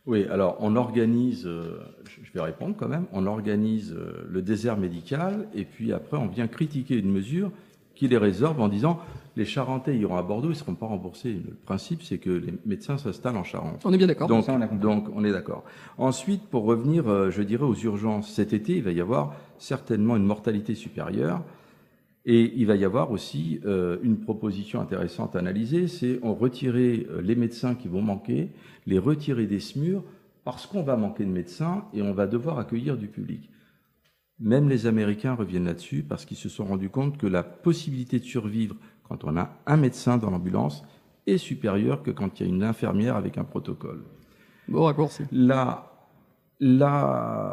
Oui, alors on organise, je vais répondre quand même, on organise le désert médical et puis après on vient critiquer une mesure qui les résorbe en disant les Charentais iront à Bordeaux, ils ne seront pas remboursés. Le principe, c'est que les médecins s'installent en Charente.
On est bien d'accord.
Donc,
on est d'accord. Ensuite, pour revenir, je dirais, aux urgences, cet été, il va y avoir certainement une mortalité supérieure. Et il va y avoir aussi une proposition intéressante à analyser, c'est on retirer les médecins qui vont manquer, les retirer des SMUR, parce qu'on va manquer de médecins et on va devoir accueillir du public. Même les Américains reviennent là-dessus parce qu'ils se sont rendus compte que la possibilité de survivre quand on a un médecin dans l'ambulance est supérieure que quand il y a une infirmière avec un protocole.
Bon raccourci.
La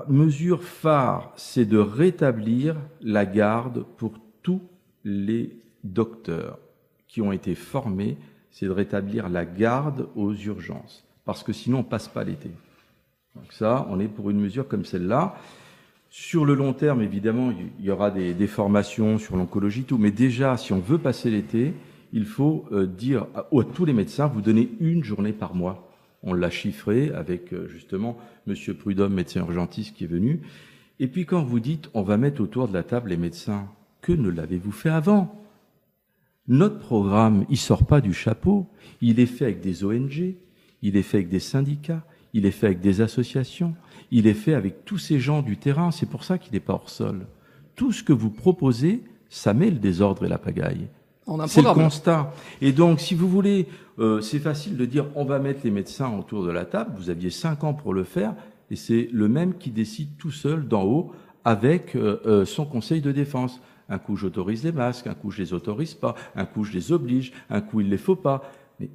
mesure phare, c'est de rétablir la garde pour tous les docteurs qui ont été formés, c'est de rétablir la garde aux urgences, parce que sinon on passe pas l'été. Donc ça, on est pour une mesure comme celle-là. Sur le long terme, évidemment, il y aura des formations sur l'oncologie, tout, mais déjà, si on veut passer l'été, il faut dire à tous les médecins, vous donnez une journée par mois. On l'a chiffré avec justement Monsieur Prudhomme, médecin urgentiste qui est venu. Et puis quand vous dites, on va mettre autour de la table les médecins, que ne l'avez-vous fait avant? Notre programme, il sort pas du chapeau. Il est fait avec des ONG, il est fait avec des syndicats, il est fait avec des associations, il est fait avec tous ces gens du terrain. C'est pour ça qu'il n'est pas hors sol. Tout ce que vous proposez, ça met le désordre et la pagaille. C'est le constat. Et donc, si vous voulez, c'est facile de dire on va mettre les médecins autour de la table. Vous aviez 5 ans pour le faire, et c'est le même qui décide tout seul d'en haut avec son conseil de défense. Un coup, j'autorise les masques, un coup, je les autorise pas, un coup, je les oblige, un coup, il les faut pas. Mais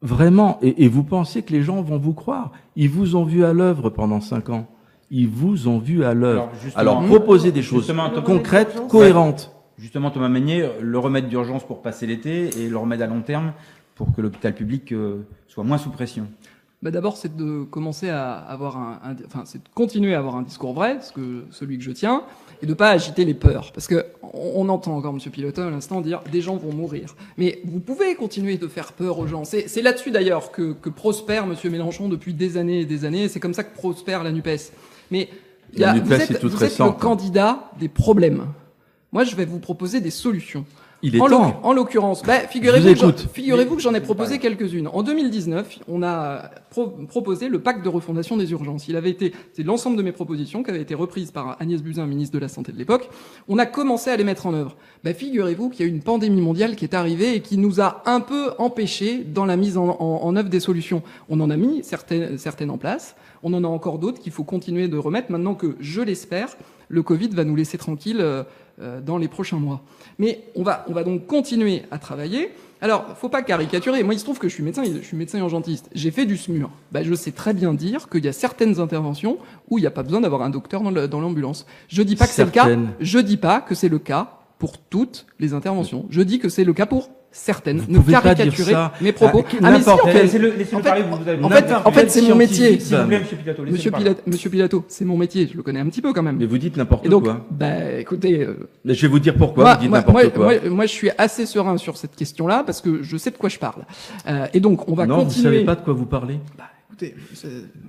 vraiment, et vous pensez que les gens vont vous croire? Ils vous ont vu à l'œuvre pendant 5 ans. Ils vous ont vu à l'œuvre. Alors, proposez des choses concrètes, cohérentes.
Justement, Thomas Meignet, le remède d'urgence pour passer l'été et le remède à long terme pour que l'hôpital public soit moins sous pression.
D'abord, c'est de commencer à avoir c'est de continuer à avoir un discours vrai, celui que je tiens, et de pas agiter les peurs. Parce que on entend encore M. Pilotin à l'instant dire des gens vont mourir. Mais vous pouvez continuer de faire peur aux gens. C'est là-dessus d'ailleurs que prospère M. Mélenchon depuis des années et des années. C'est comme ça que prospère la NUPES. Mais vous êtes le candidat des problèmes. Moi, je vais vous proposer des solutions.
Il est temps.
En l'occurrence, figurez-vous que j'en ai proposé quelques-unes. En 2019, on a proposé le pacte de refondation des urgences. C'est l'ensemble de mes propositions qui avaient été reprises par Agnès Buzyn, ministre de la Santé de l'époque. On a commencé à les mettre en œuvre. Figurez-vous qu'il y a eu une pandémie mondiale qui est arrivée et qui nous a un peu empêchés dans la mise en œuvre des solutions. On en a mis certaines en place. On en a encore d'autres qu'il faut continuer de remettre maintenant que, je l'espère, le Covid va nous laisser tranquilles dans les prochains mois. Mais on va donc continuer à travailler. Alors, faut pas caricaturer. Moi, il se trouve que je suis médecin urgentiste. J'ai fait du SMUR. Je sais très bien dire qu'il y a certaines interventions où il n'y a pas besoin d'avoir un docteur dans l'ambulance. Je dis pas que c'est le cas. Je dis pas que c'est le cas pour toutes les interventions. Je dis que c'est le cas pour certaines.
Ne caricaturez
mes propos. En fait, c'est mon métier. Monsieur Pilato, c'est mon métier. Je le connais un petit peu quand même.
Mais vous dites n'importe quoi.
Écoutez.
Mais je vais vous dire pourquoi vous dites n'importe quoi.
Moi, je suis assez serein sur cette question-là parce que je sais de quoi je parle. Et donc, on va continuer.
Non, vous savez pas de quoi vous parlez.
Écoutez,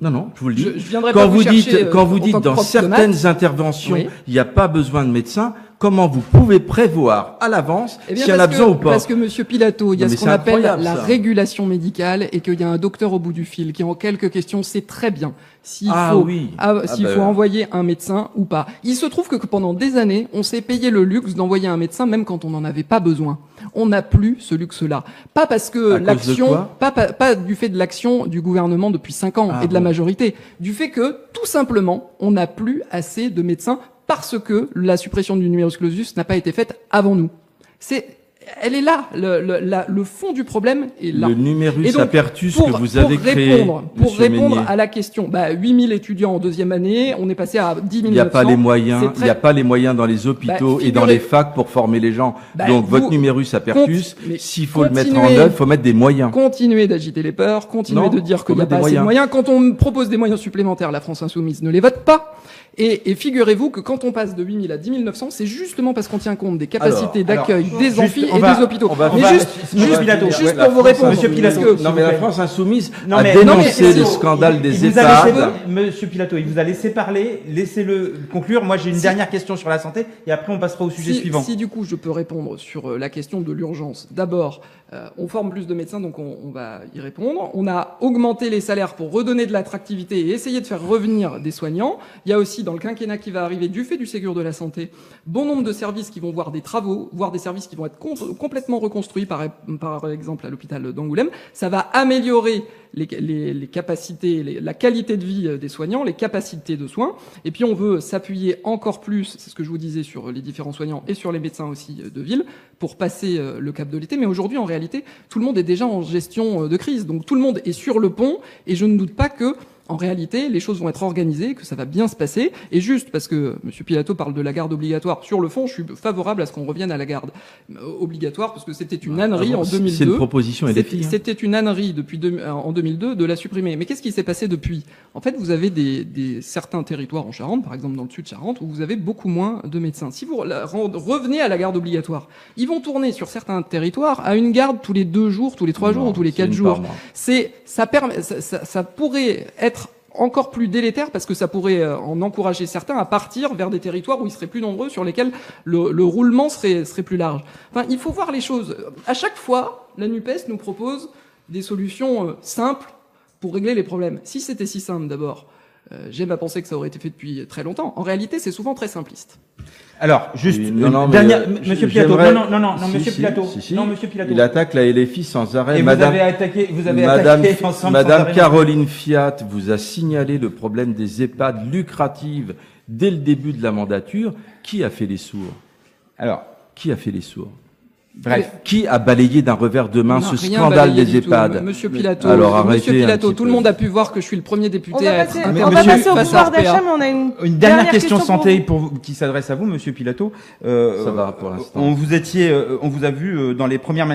non, je vous le dis.
Je viendrai pas vous chercher.
Quand vous dites dans certaines interventions, il n'y a pas besoin de médecins, comment vous pouvez prévoir à l'avance s'il y en a besoin ou pas?
Parce que Monsieur Pilato, il y a ce qu'on appelle la régulation médicale et qu'il y a un docteur au bout du fil qui, en quelques questions, sait très bien s'il faut envoyer un médecin ou pas. Il se trouve que pendant des années, on s'est payé le luxe d'envoyer un médecin même quand on n'en avait pas besoin. On n'a plus ce luxe-là. Pas parce que pas du fait de l'action du gouvernement depuis 5 ans et de la majorité. Du fait que, tout simplement, on n'a plus assez de médecins parce que la suppression du numerus clausus n'a pas été faite avant nous. elle est là. Le fond du problème est là.
Le numerus
Et donc,
apertus que vous avez créé,
pour
Monsieur
répondre
Meignier.
à la question, 8000 étudiants en deuxième année, on est passé à 10 900.
Il n'y a pas les moyens,
C'est très-
il n'y a pas les moyens dans les hôpitaux et dans
figurez-
les facs pour former les gens.
Bah,
Donc
vous-
votre numerus apertus,
mais
s'il faut le mettre en
continuez-
œuvre, il faut mettre des moyens.
Continuer d'agiter les peurs, continuer
Non,
de dire qu'il n'y a
faut mettre
pas
des
assez de
moyens.
moyens. Quand on propose des moyens supplémentaires, la France Insoumise ne les vote pas. Et figurez-vous que quand on passe de 8000 à 10 900, c'est justement parce qu'on tient compte des capacités d'accueil des
juste,
amphis
on
et
va-
des hôpitaux.
on va-
Mais
on va-
juste,
on va
juste,
Pilato.
juste
Ouais,
pour
la
vous
France
répondre.
Monsieur Pilato.
parce que-
Non mais la France insoumise
Non,
a
mais-
dénoncé
non, mais-
le scandale des
il vous a laissé-
EHPAD.
Monsieur Pilato, il vous a laissé parler, laissez-le conclure. Moi, j'ai une
Si-
dernière question sur la santé et après on passera au sujet suivant.
Si du coup je peux répondre sur la question de l'urgence. D'abord, on forme plus de médecins, donc on va y répondre. On a augmenté les salaires pour redonner de l'attractivité et essayer de faire revenir des soignants. Il y a aussi dans le quinquennat qui va arriver, du fait du Ségur de la santé, bon nombre de services qui vont voir des travaux, voire des services qui vont être complètement reconstruits, par exemple à l'hôpital d'Angoulême. Ça va améliorer les capacités, la qualité de vie des soignants, les capacités de soins. Et puis on veut s'appuyer encore plus, c'est ce que je vous disais, sur les différents soignants et sur les médecins aussi de ville, pour passer le cap de l'été. Mais aujourd'hui, en réalité, tout le monde est déjà en gestion de crise. Donc tout le monde est sur le pont et je ne doute pas que en réalité, les choses vont être organisées, que ça va bien se passer. Et juste parce que M. Pilato parle de la garde obligatoire, sur le fond, je suis favorable à ce qu'on revienne à la garde obligatoire, parce que c'était une ânerie en 2002.
C'est une proposition LFI.
C'était une ânerie en 2002 de la supprimer. Mais qu'est-ce qui s'est passé depuis? En fait, vous avez certains territoires en Charente, par exemple dans le sud de Charente, où vous avez beaucoup moins de médecins. Si vous revenez à la garde obligatoire, ils vont tourner sur certains territoires à une garde tous les 2 jours, tous les 3 jours ou tous les 4 jours. Ça pourrait être encore plus délétère parce que ça pourrait en encourager certains à partir vers des territoires où ils seraient plus nombreux, sur lesquels le roulement serait plus large. Enfin, il faut voir les choses. À chaque fois, la NUPES nous propose des solutions simples pour régler les problèmes. Si c'était si simple d'abord, j'aime à penser que ça aurait été fait depuis très longtemps. En réalité, c'est souvent très simpliste.
Alors, juste,
Oui, non, mais,
dernière, Monsieur Pilato,
j'aimerais-
non,
Si,
Monsieur
si,
Pilato,
si.
non, Monsieur Pilato.
Il attaque la LFI sans arrêt.
Et vous avez attaqué ensemble.
Madame
sans arrêt.
Caroline Fiat vous a signalé le problème des EHPAD lucratives dès le début de la mandature. Qui a fait les sourds?
Alors,
Qui a fait les sourds?
bref.
Qui a balayé d'un revers de main
On
ce
n'a rien
scandale
balayé
des
du tout.
EHPAD?
Monsieur Pilato,
Alors, arrêtez
Monsieur
un
Pilato,
petit
tout
peu.
le monde a pu voir que je suis le premier
On
député
va
à être
passer,
mais
on va
monsieur-
passer au
face à
pouvoir
RPA.
d'achat, mais on a
Une dernière question
pour
santé
vous.
qui s'adresse à vous, Monsieur Pilato.
Ça va pour l'instant.
On vous a vu dans les premières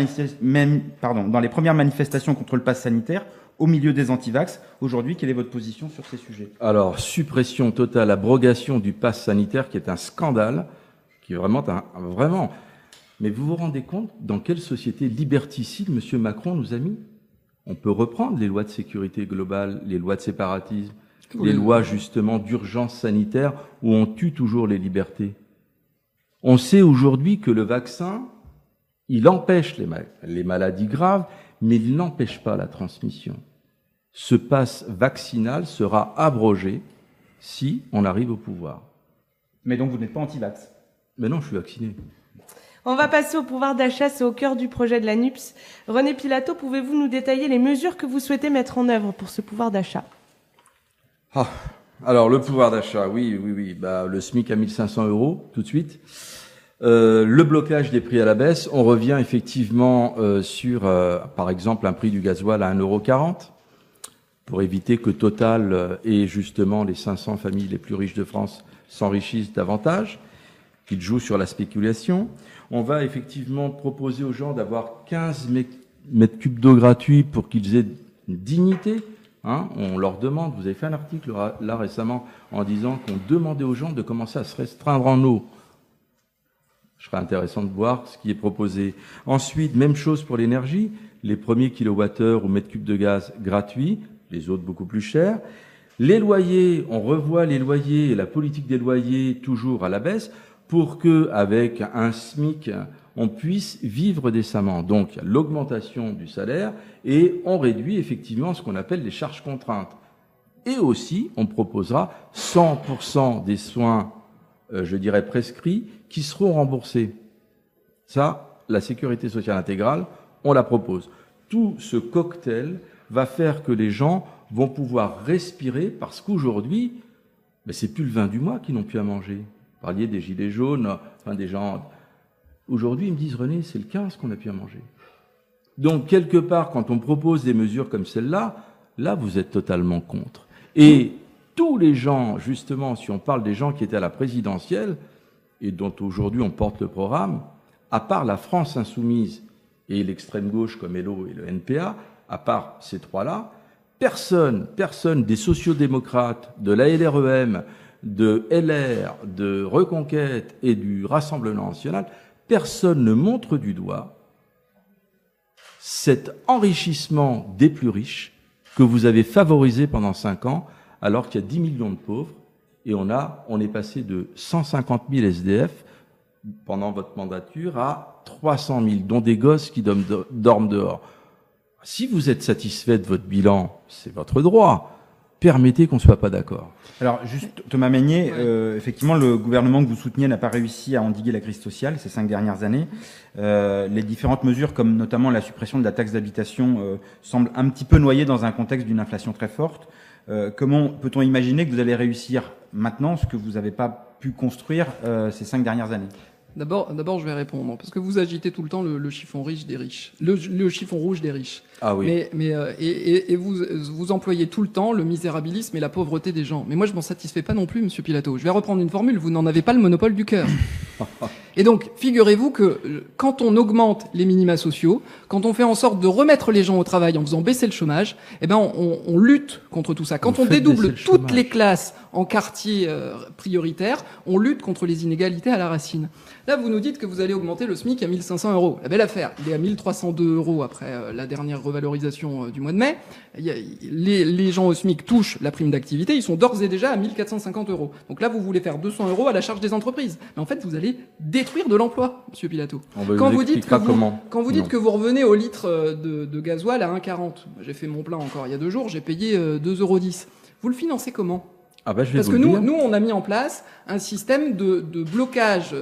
manifestations contre le pass sanitaire, au milieu des antivax. Aujourd'hui, quelle est votre position sur ces sujets?
Alors, suppression totale, abrogation du pass sanitaire, qui est un scandale, qui est vraiment vraiment. Mais vous vous rendez compte dans quelle société liberticide M. Macron nous a mis? On peut reprendre les lois de sécurité globale, les lois de séparatisme,
Oui.
les lois justement d'urgence sanitaire où on tue toujours les libertés. On sait aujourd'hui que le vaccin, il empêche les maladies graves, mais il n'empêche pas la transmission. Ce pass vaccinal sera abrogé si on arrive au pouvoir.
Mais donc vous n'êtes pas anti-vax.
Mais non, je suis vacciné.
On va passer au pouvoir d'achat, c'est au cœur du projet de la NUPS. René Pilato, pouvez-vous nous détailler les mesures que vous souhaitez mettre en œuvre pour ce pouvoir d'achat?
Alors, le pouvoir d'achat, oui. Le SMIC à 1 500 €, tout de suite. Le blocage des prix à la baisse. On revient effectivement sur, par exemple, un prix du gasoil à 1,40 € pour éviter que Total et justement les 500 familles les plus riches de France s'enrichissent davantage, qu'ils jouent sur la spéculation. On va effectivement proposer aux gens d'avoir 15 mètres cubes d'eau gratuits pour qu'ils aient une dignité. On leur demande, vous avez fait un article là récemment en disant qu'on demandait aux gens de commencer à se restreindre en eau. Je serais intéressant de voir ce qui est proposé. Ensuite, même chose pour l'énergie, les premiers kilowattheures ou mètres cubes de gaz gratuits, les autres beaucoup plus chers. Les loyers, on revoit les loyers et la politique des loyers toujours à la baisse pour que, avec un SMIC, on puisse vivre décemment. Donc, il y a l'augmentation du salaire et on réduit effectivement ce qu'on appelle les charges contraintes. Et aussi, on proposera 100% des soins, je dirais prescrits, qui seront remboursés. Ça, la sécurité sociale intégrale, on la propose. Tout ce cocktail va faire que les gens vont pouvoir respirer parce qu'aujourd'hui, c'est plus le vin du mois qu'ils n'ont plus à manger. Vous parliez des gilets jaunes, enfin des gens. Aujourd'hui, ils me disent, René, c'est le 15 qu'on a pu à manger. Donc, quelque part, quand on propose des mesures comme celle-là, là, vous êtes totalement contre. Et tous les gens, justement, si on parle des gens qui étaient à la présidentielle, et dont aujourd'hui on porte le programme, à part la France insoumise et l'extrême gauche comme Hello et le NPA, à part ces trois-là, personne des sociodémocrates, de la LREM, de LR, de Reconquête et du Rassemblement national, personne ne montre du doigt cet enrichissement des plus riches que vous avez favorisé pendant 5 ans, alors qu'il y a 10 millions de pauvres, et on est passé de 150 000 SDF pendant votre mandature à 300 000, dont des gosses qui dorment dehors. Si vous êtes satisfait de votre bilan, c'est votre droit. Permettez qu'on ne soit pas d'accord.
Alors, juste, Thomas Mesnier, effectivement, le gouvernement que vous souteniez n'a pas réussi à endiguer la crise sociale ces 5 dernières années. Les différentes mesures, comme notamment la suppression de la taxe d'habitation, semblent un petit peu noyées dans un contexte d'une inflation très forte. Comment peut-on imaginer que vous allez réussir maintenant ce que vous n'avez pas pu construire ces 5 dernières années ?
D'abord, je vais répondre, parce que vous agitez tout le temps le chiffon riche des riches, le chiffon rouge des riches.
Ah oui.
Et vous employez tout le temps le misérabilisme et la pauvreté des gens. Mais moi, je m'en satisfais pas non plus, Monsieur Pilato. Je vais reprendre une formule. Vous n'en avez pas le monopole du cœur. Et donc, figurez-vous que quand on augmente les minima sociaux, quand on fait en sorte de remettre les gens au travail en faisant baisser le chômage, eh ben on lutte contre tout ça. Quand on dédouble toutes les classes en quartiers prioritaires, on lutte contre les inégalités à la racine. Là, vous nous dites que vous allez augmenter le SMIC à 1 500 €. La belle affaire. Il est à 1 302 € après la dernière revalorisation du mois de mai. Les gens au SMIC touchent la prime d'activité. Ils sont d'ores et déjà à 1 450 €. Donc là, vous voulez faire 200 € à la charge des entreprises. Mais en fait, vous allez détruire de l'emploi, Monsieur Pilato. Quand vous dites que vous revenez au litre de gasoil à 1,40, j'ai fait mon plein encore il y a 2 jours, j'ai payé 2,10 €. Vous le financez comment ? Parce que nous, on a mis en place un système de blocage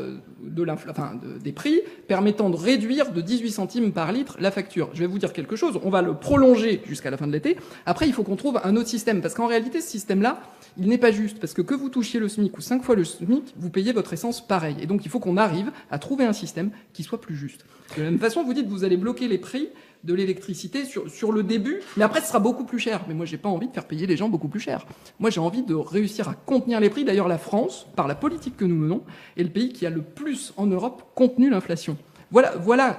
des prix permettant de réduire de 18 centimes par litre la facture. Je vais vous dire quelque chose, on va le prolonger jusqu'à la fin de l'été. Après, il faut qu'on trouve un autre système, parce qu'en réalité, ce système-là, il n'est pas juste, parce que vous touchiez le SMIC ou 5 fois le SMIC, vous payez votre essence pareil. Et donc, il faut qu'on arrive à trouver un système qui soit plus juste. De la même façon, vous dites que vous allez bloquer les prix de l'électricité sur le début, mais après ce sera beaucoup plus cher. Mais moi, j'ai pas envie de faire payer les gens beaucoup plus cher. Moi, j'ai envie de réussir à contenir les prix. D'ailleurs, la France, par la politique que nous menons, est le pays qui a le plus en Europe contenu l'inflation. Voilà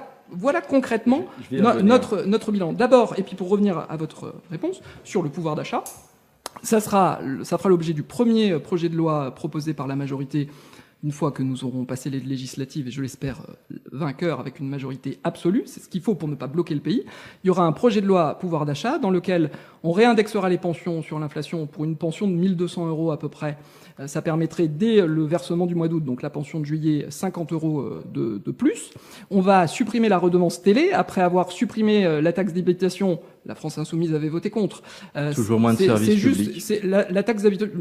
concrètement notre bilan. D'abord, et puis pour revenir à votre réponse sur le pouvoir d'achat, ça fera l'objet du premier projet de loi proposé par la majorité une fois que nous aurons passé les législatives, et je l'espère vainqueur avec une majorité absolue, c'est ce qu'il faut pour ne pas bloquer le pays. Il y aura un projet de loi pouvoir d'achat dans lequel on réindexera les pensions sur l'inflation pour une pension de 1 200 € à peu près. Ça permettrait dès le versement du mois d'août, donc la pension de juillet, 50 € de plus. On va supprimer la redevance télé après avoir supprimé la taxe d'habitation. La France insoumise avait voté contre.
Toujours moins de services publics.
C'est la taxe d'habitation.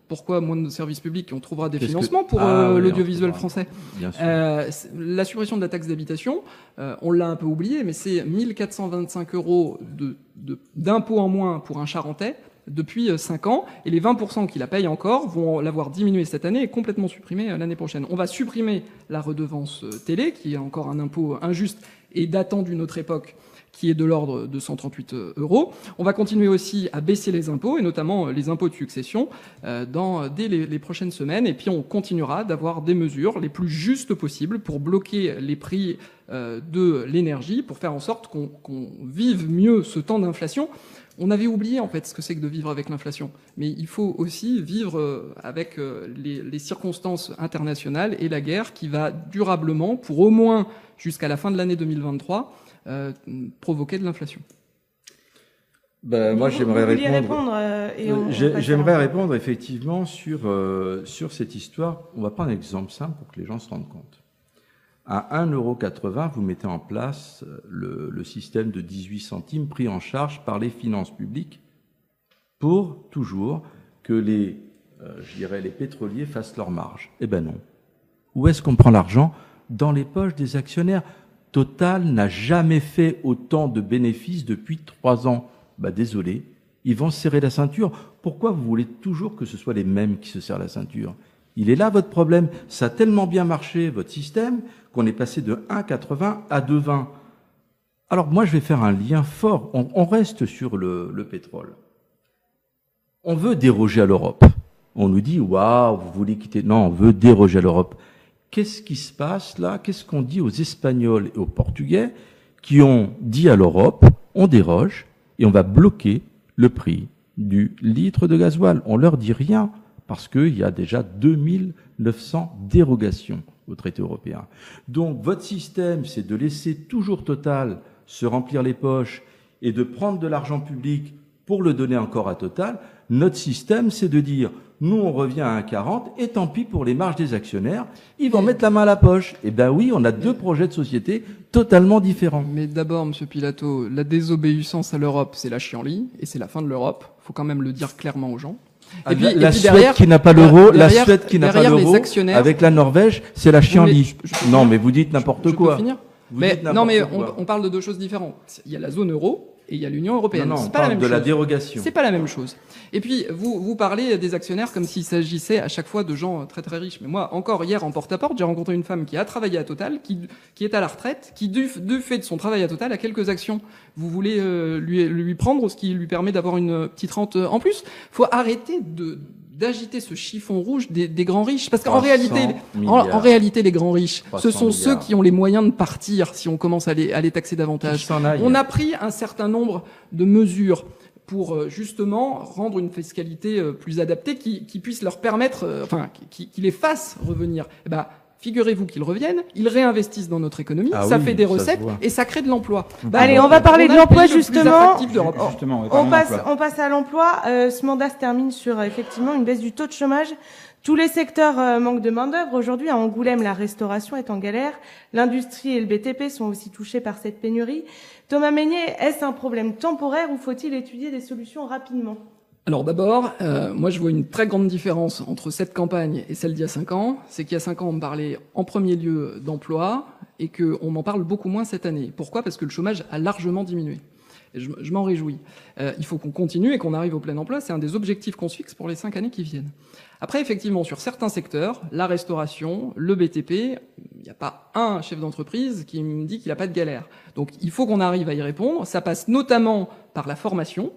Pourquoi moins de services publics ? On trouvera des financements pour l'audiovisuel français.
Bien sûr.
La suppression de la taxe d'habitation, on l'a un peu oublié, mais c'est 1 425 € d'impôts en moins pour un Charentais depuis 5 ans, et les 20% qui la payent encore vont l'avoir diminué cette année et complètement supprimé l'année prochaine. On va supprimer la redevance télé, qui est encore un impôt injuste et datant d'une autre époque, qui est de l'ordre de 138 €. On va continuer aussi à baisser les impôts, et notamment les impôts de succession, dès les prochaines semaines. Et puis on continuera d'avoir des mesures les plus justes possibles pour bloquer les prix de l'énergie, pour faire en sorte qu'on vive mieux ce temps d'inflation. On avait oublié en fait ce que c'est que de vivre avec l'inflation, mais il faut aussi vivre avec les circonstances internationales et la guerre qui va durablement, pour au moins jusqu'à la fin de l'année 2023, provoquer de l'inflation.
Moi, j'aimerais
J'aimerais
répondre effectivement sur cette histoire. On va prendre un exemple simple pour que les gens se rendent compte. À 1,80 €, vous mettez en place le système de 18 centimes pris en charge par les finances publiques pour toujours que les pétroliers fassent leur marge. Eh ben non. Où est-ce qu'on prend l'argent ? Dans les poches des actionnaires. Total n'a jamais fait autant de bénéfices depuis 3 ans. Désolé, ils vont se serrer la ceinture. Pourquoi vous voulez toujours que ce soit les mêmes qui se serrent la ceinture ? Il est là votre problème. Ça a tellement bien marché, votre système, qu'on est passé de 1,80 à 2,20. Alors moi, je vais faire un lien fort. On reste sur le pétrole. On veut déroger à l'Europe. On nous dit, waouh, vous voulez quitter. Non, on veut déroger à l'Europe. Qu'est-ce qui se passe là? Qu'est-ce qu'on dit aux Espagnols et aux Portugais qui ont dit à l'Europe, on déroge et on va bloquer le prix du litre de gasoil? On leur dit rien parce qu'il y a déjà 2900 dérogations au traité européen. Donc votre système, c'est de laisser toujours Total se remplir les poches et de prendre de l'argent public pour le donner encore à Total. Notre système, c'est de dire, nous, on revient à 1,40 et tant pis pour les marges des actionnaires, ils vont mettre la main à la poche. Eh ben oui, on a deux projets de société totalement différents.
Mais d'abord, Monsieur Pilato, la désobéissance à l'Europe, c'est la chienlit et c'est la fin de l'Europe. Faut quand même le dire clairement aux gens.
Et puis, la Suède qui n'a pas l'euro, la Suède qui n'a pas l'euro, avec la Norvège, c'est la chienlit. Non, mais vous dites n'importe quoi.
Mais non, mais on parle de deux choses différentes. Il y a la zone euro et il y a l'Union européenne.
Non,
c'est
on
pas la
parle
même
de
chose.
la dérogation.
C'est pas la même chose. Et puis vous parlez des actionnaires comme s'il s'agissait à chaque fois de gens très très riches. Mais moi, encore hier en porte-à-porte, j'ai rencontré une femme qui a travaillé à Total, qui est à la retraite, qui du fait de son travail à Total a quelques actions. Vous voulez lui prendre ce qui lui permet d'avoir une petite rente en plus. Faut arrêter d'agiter ce chiffon rouge des grands riches, parce qu'en réalité, les grands riches, ce sont ceux qui ont les moyens de partir si on commence à les taxer davantage. On a pris un certain nombre de mesures pour justement rendre une fiscalité plus adaptée qui puisse leur permettre, qui les fasse revenir. Eh ben, figurez-vous qu'ils reviennent, ils réinvestissent dans notre économie, ça fait des recettes et ça crée de l'emploi.
Allez, on va parler de l'emploi justement.
On
passe à l'emploi. Ce mandat se termine sur effectivement une baisse du taux de chômage. Tous les secteurs manquent de main-d'œuvre. Aujourd'hui, à Angoulême, la restauration est en galère. L'industrie et le BTP sont aussi touchés par cette pénurie. Thomas Mesnier, est-ce un problème temporaire ou faut-il étudier des solutions rapidement ?
Alors d'abord, moi je vois une très grande différence entre cette campagne et celle d'il y a 5 ans. C'est qu'il y a 5 ans, on me parlait en premier lieu d'emploi et qu'on m'en parle beaucoup moins cette année. Pourquoi ? Parce que le chômage a largement diminué. Et je m'en réjouis. Il faut qu'on continue et qu'on arrive au plein emploi. C'est un des objectifs qu'on se fixe pour les 5 années qui viennent. Après, effectivement, sur certains secteurs, la restauration, le BTP, il n'y a pas un chef d'entreprise qui me dit qu'il n'a pas de galère. Donc il faut qu'on arrive à y répondre. Ça passe notamment par la formation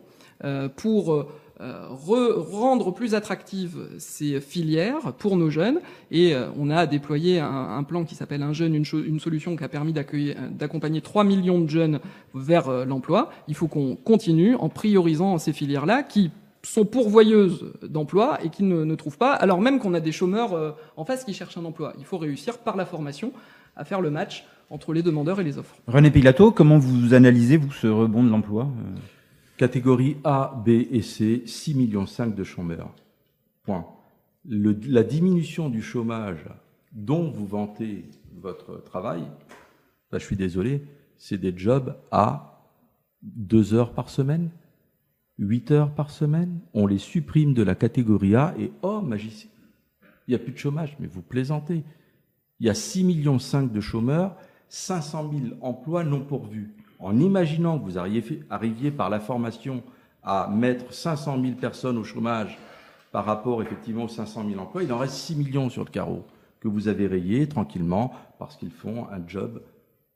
pour rendre plus attractives ces filières pour nos jeunes. Et on a déployé un plan qui s'appelle Un jeune, une solution qui a permis d'accompagner 3 millions de jeunes vers l'emploi. Il faut qu'on continue en priorisant ces filières-là qui sont pourvoyeuses d'emplois et qui ne trouvent pas, alors même qu'on a des chômeurs en face qui cherchent un emploi. Il faut réussir par la formation à faire le match entre les demandeurs et les offres.
René Pilato, comment vous analysez, vous, ce rebond de l'emploi ?
Catégorie A, B et C, 6,5 millions de chômeurs. Point. La diminution du chômage dont vous vantez votre travail, je suis désolé, c'est des jobs à 2 heures par semaine, 8 heures par semaine. On les supprime de la catégorie A et oh, magie, il n'y a plus de chômage, mais vous plaisantez. Il y a 6,5 millions de chômeurs, 500 000 emplois non pourvus. En imaginant que vous arriviez par la formation à mettre 500 000 personnes au chômage par rapport effectivement aux 500 000 emplois, il en reste 6 millions sur le carreau que vous avez rayés tranquillement parce qu'ils font un job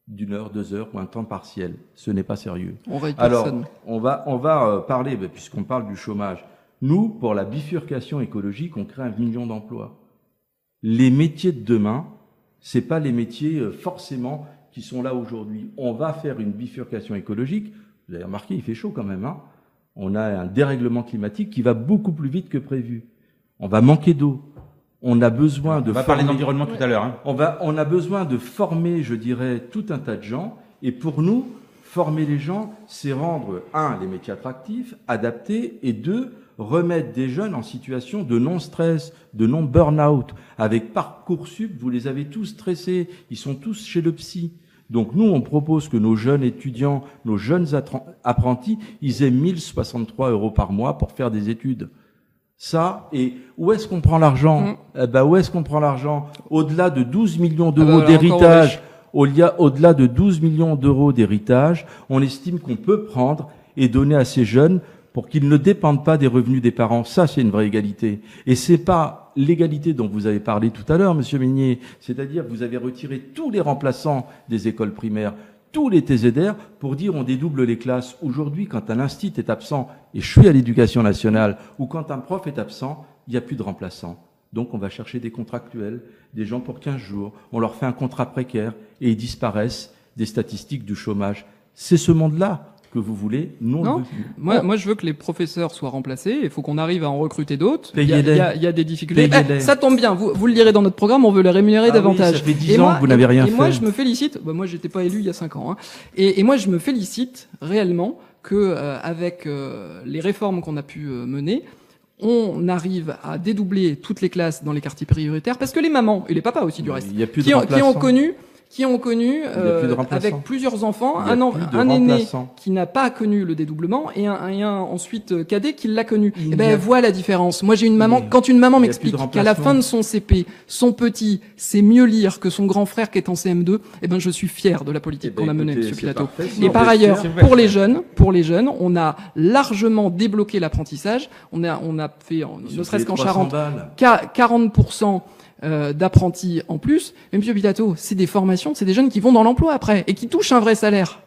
d'1 heure, 2 heures ou un temps partiel. Ce n'est pas sérieux. Alors, on va parler, puisqu'on parle du chômage. Nous, pour la bifurcation écologique, on crée 1 million d'emplois. Les métiers de demain, c'est pas les métiers forcément qui sont là aujourd'hui. On va faire une bifurcation écologique. Vous avez remarqué, il fait chaud quand même. On a un dérèglement climatique qui va beaucoup plus vite que prévu. On va manquer d'eau. On a besoin
on va parler d'environnement tout à l'heure.
On a besoin de former, je dirais, tout un tas de gens. Et pour nous, former les gens, c'est rendre, 1, les métiers attractifs, adaptés, et 2, remettre des jeunes en situation de non-stress, de non-burn-out. Avec Parcoursup, vous les avez tous stressés. Ils sont tous chez le psy. Donc nous, on propose que nos jeunes étudiants, nos jeunes apprentis, ils aient 1063 € par mois pour faire des études. Ça, et où est-ce qu'on prend l'argent ? Où est-ce qu'on prend l'argent ? Au-delà de 12 millions d'euros d'héritage, au-delà de 12 millions d'euros d'héritage, on estime qu'on peut prendre et donner à ces jeunes pour qu'ils ne dépendent pas des revenus des parents. Ça, c'est une vraie égalité. Et c'est pas l'égalité dont vous avez parlé tout à l'heure, Monsieur Meignier. C'est-à-dire que vous avez retiré tous les remplaçants des écoles primaires, tous les TZR, pour dire on dédouble les classes. Aujourd'hui, quand un institut est absent, et je suis à l'éducation nationale, ou quand un prof est absent, il n'y a plus de remplaçants. Donc on va chercher des contractuels, des gens pour 15 jours, on leur fait un contrat précaire, et ils disparaissent des statistiques du chômage. C'est ce monde-là que vous voulez, nous on ne veut plus.
Moi, je veux que les professeurs soient remplacés. Il faut qu'on arrive à en recruter d'autres. Il
Payez-les.
y a des difficultés.
Payez-les.
Ça tombe bien. Vous le direz dans notre programme. On veut les rémunérer davantage.
Oui, ça fait 10 ans que vous n'avez rien fait.
Et moi, je me félicite. Moi, j'étais pas élu il y a 5 ans. Hein. Et moi, je me félicite réellement que avec les réformes qu'on a pu mener, on arrive à dédoubler toutes les classes dans les quartiers prioritaires, parce que les mamans et les papas aussi du reste,
Il y a plus de
qui ont
remplaçants.
connu
Il y a plus de remplaçants.
avec plusieurs enfants,
Il y a plus de
un aîné
remplaçants.
qui n'a pas connu le dédoublement et un ensuite cadet qui l'a connu.
Il
Et
n'y a-
voilà la différence. Moi j'ai une maman,
Mais
quand une maman
il y a
m'explique
plus de
qu'à la
remplacement.
fin de son CP, son petit sait mieux lire que son grand frère qui est en CM2, je suis fier de la politique qu'on a menée, monsieur Pilato. Et par ailleurs, pour les jeunes, on a largement débloqué l'apprentissage. On a fait, ne serait-ce qu'en Charente, 40% d'apprentis en plus. Mais monsieur Pilato, c'est des formations, c'est des jeunes qui vont dans l'emploi après et qui touchent un vrai salaire.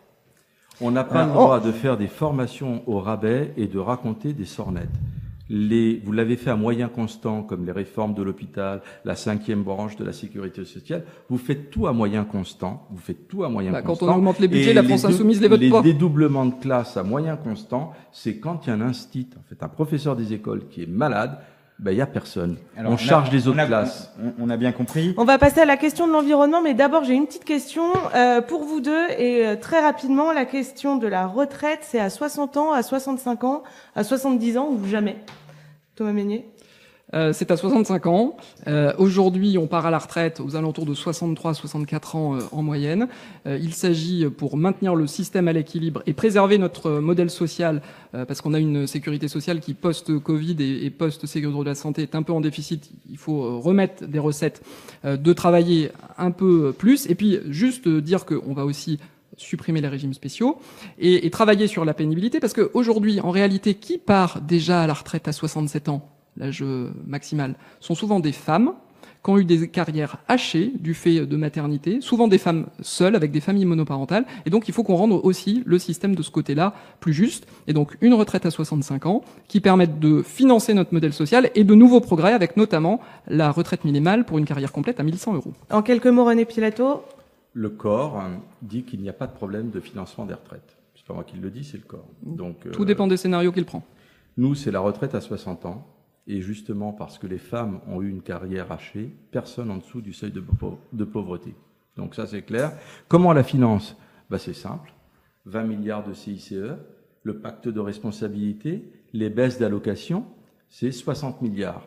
On n'a pas le droit de faire des formations au rabais et de raconter des sornettes. Vous l'avez fait à moyen constant, comme les réformes de l'hôpital, la 5e branche de la sécurité sociale. Vous faites tout à moyen constant. Vous faites tout à moyen constant.
Quand on augmente les budgets,
Et
la France Insoumise les vote pas.
Les dédoublements de classe à moyen constant, c'est quand il y a un institut, en fait, un professeur des écoles qui est malade, il y a personne.
Alors,
on charge les autres classes.
On a bien compris.
On va passer à la question de l'environnement, mais d'abord j'ai une petite question pour vous deux et très rapidement la question de la retraite, c'est à 60 ans, à 65 ans, à 70 ans ou jamais. Thomas Meignier.
C'est à 65 ans. Aujourd'hui, on part à la retraite aux alentours de 63-64 ans en moyenne. Il s'agit, pour maintenir le système à l'équilibre et préserver notre modèle social, parce qu'on a une sécurité sociale qui, post-Covid et post-sécurité de la santé, est un peu en déficit. Il faut remettre des recettes, de travailler un peu plus. Et puis, juste dire qu'on va aussi supprimer les régimes spéciaux et travailler sur la pénibilité, parce qu'aujourd'hui, en réalité, qui part déjà à la retraite à 67 ans, l'âge maximal, sont souvent des femmes qui ont eu des carrières hachées du fait de maternité, souvent des femmes seules avec des familles monoparentales, et donc il faut qu'on rende aussi le système de ce côté-là plus juste, et donc une retraite à 65 ans qui permette de financer notre modèle social et de nouveaux progrès avec notamment la retraite minimale pour une carrière complète à 1 100 €.
En quelques mots, René Pilato.
Le corps dit qu'il n'y a pas de problème de financement des retraites. C'est pas moi qui le dis, c'est le corps. Donc,
tout dépend des scénarios qu'il prend.
Nous, c'est la retraite à 60 ans. Et justement, parce que les femmes ont eu une carrière hachée, personne en dessous du seuil de pauvreté. Donc ça, c'est clair. Comment on la finance ? C'est simple. 20 milliards de CICE, le pacte de responsabilité, les baisses d'allocations, c'est 60 milliards.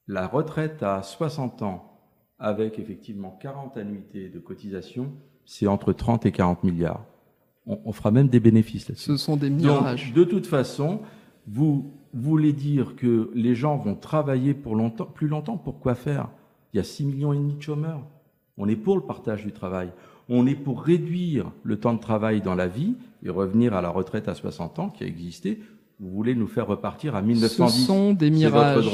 La retraite à 60 ans, avec effectivement 40 annuités de cotisation, c'est entre 30 et 40 milliards. On fera même des bénéfices là-dessus.
Ce sont des mirages.
Donc, de toute façon, vous voulez dire que les gens vont travailler plus longtemps, pour quoi faire ? Il y a 6,5 millions de chômeurs. On est pour le partage du travail. On est pour réduire le temps de travail dans la vie et revenir à la retraite à 60 ans qui a existé. Vous voulez nous faire repartir à 1910.
Ce sont des mirages.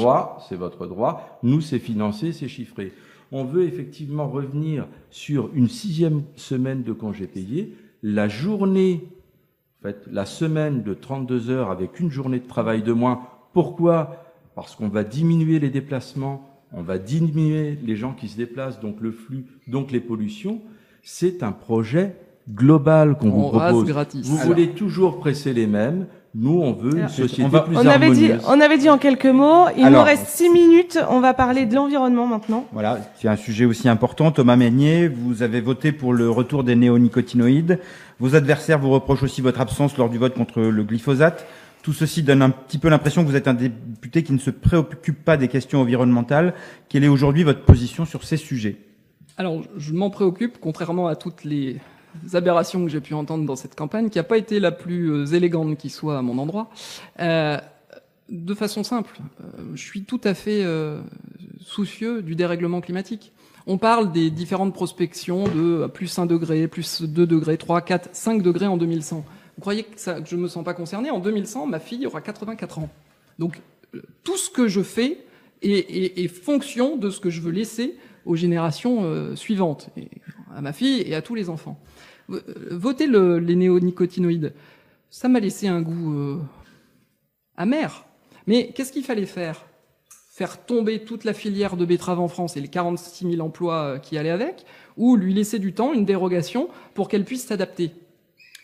C'est votre droit. Nous, c'est financé, c'est chiffré. On veut effectivement revenir sur une 6e semaine de congés payés. La semaine de 32 heures avec une journée de travail de moins. Pourquoi ? Parce qu'on va diminuer les déplacements, on va diminuer les gens qui se déplacent, donc le flux, donc les pollutions. C'est un projet global qu'on vous propose.
Gratis.
Vous voulez toujours presser les mêmes. Nous, on veut une société plus
on
harmonieuse.
avait dit en quelques mots. Il nous reste 6 minutes. On va parler de l'environnement maintenant.
Voilà, c'est un sujet aussi important. Thomas Meignier, vous avez voté pour le retour des néonicotinoïdes. Vos adversaires vous reprochent aussi votre absence lors du vote contre le glyphosate. Tout ceci donne un petit peu l'impression que vous êtes un député qui ne se préoccupe pas des questions environnementales. Quelle est aujourd'hui votre position sur ces sujets ?
Alors, je m'en préoccupe, contrairement à toutes les aberrations que j'ai pu entendre dans cette campagne, qui n'a pas été la plus élégante qui soit à mon endroit. De façon simple, je suis tout à fait soucieux du dérèglement climatique. On parle des différentes prospections de plus 1 degré, plus 2 degrés, 3, 4, 5 degrés en 2100. Vous croyez que je me sens pas concerné? En 2100, ma fille aura 84 ans. Donc, tout ce que je fais est fonction de ce que je veux laisser aux générations suivantes, et à ma fille et à tous les enfants. Voter les néonicotinoïdes, ça m'a laissé un goût amer. Mais qu'est-ce qu'il fallait faire? Faire tomber toute la filière de betterave en France et les 46 000 emplois qui allaient avec, ou lui laisser du temps, une dérogation, pour qu'elle puisse s'adapter?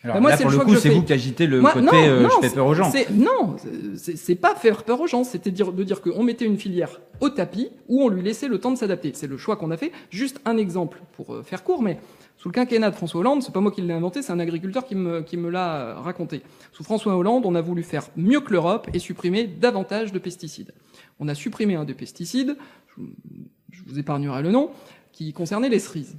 Alors
moi,
là,
c'est
pour
le
le
choix
coup,
que je
c'est
fais.
vous qui agitez le côté je fais peur aux gens.
Non, c'est pas faire peur aux gens, c'était de dire qu'on mettait une filière au tapis ou on lui laissait le temps de s'adapter. C'est le choix qu'on a fait. Juste un exemple pour faire court, mais sous le quinquennat de François Hollande, c'est pas moi qui l'ai inventé, c'est un agriculteur qui me l'a raconté. Sous François Hollande, on a voulu faire mieux que l'Europe et supprimer davantage de pesticides. On a supprimé un des pesticides, je vous épargnerai le nom, qui concernait les cerises.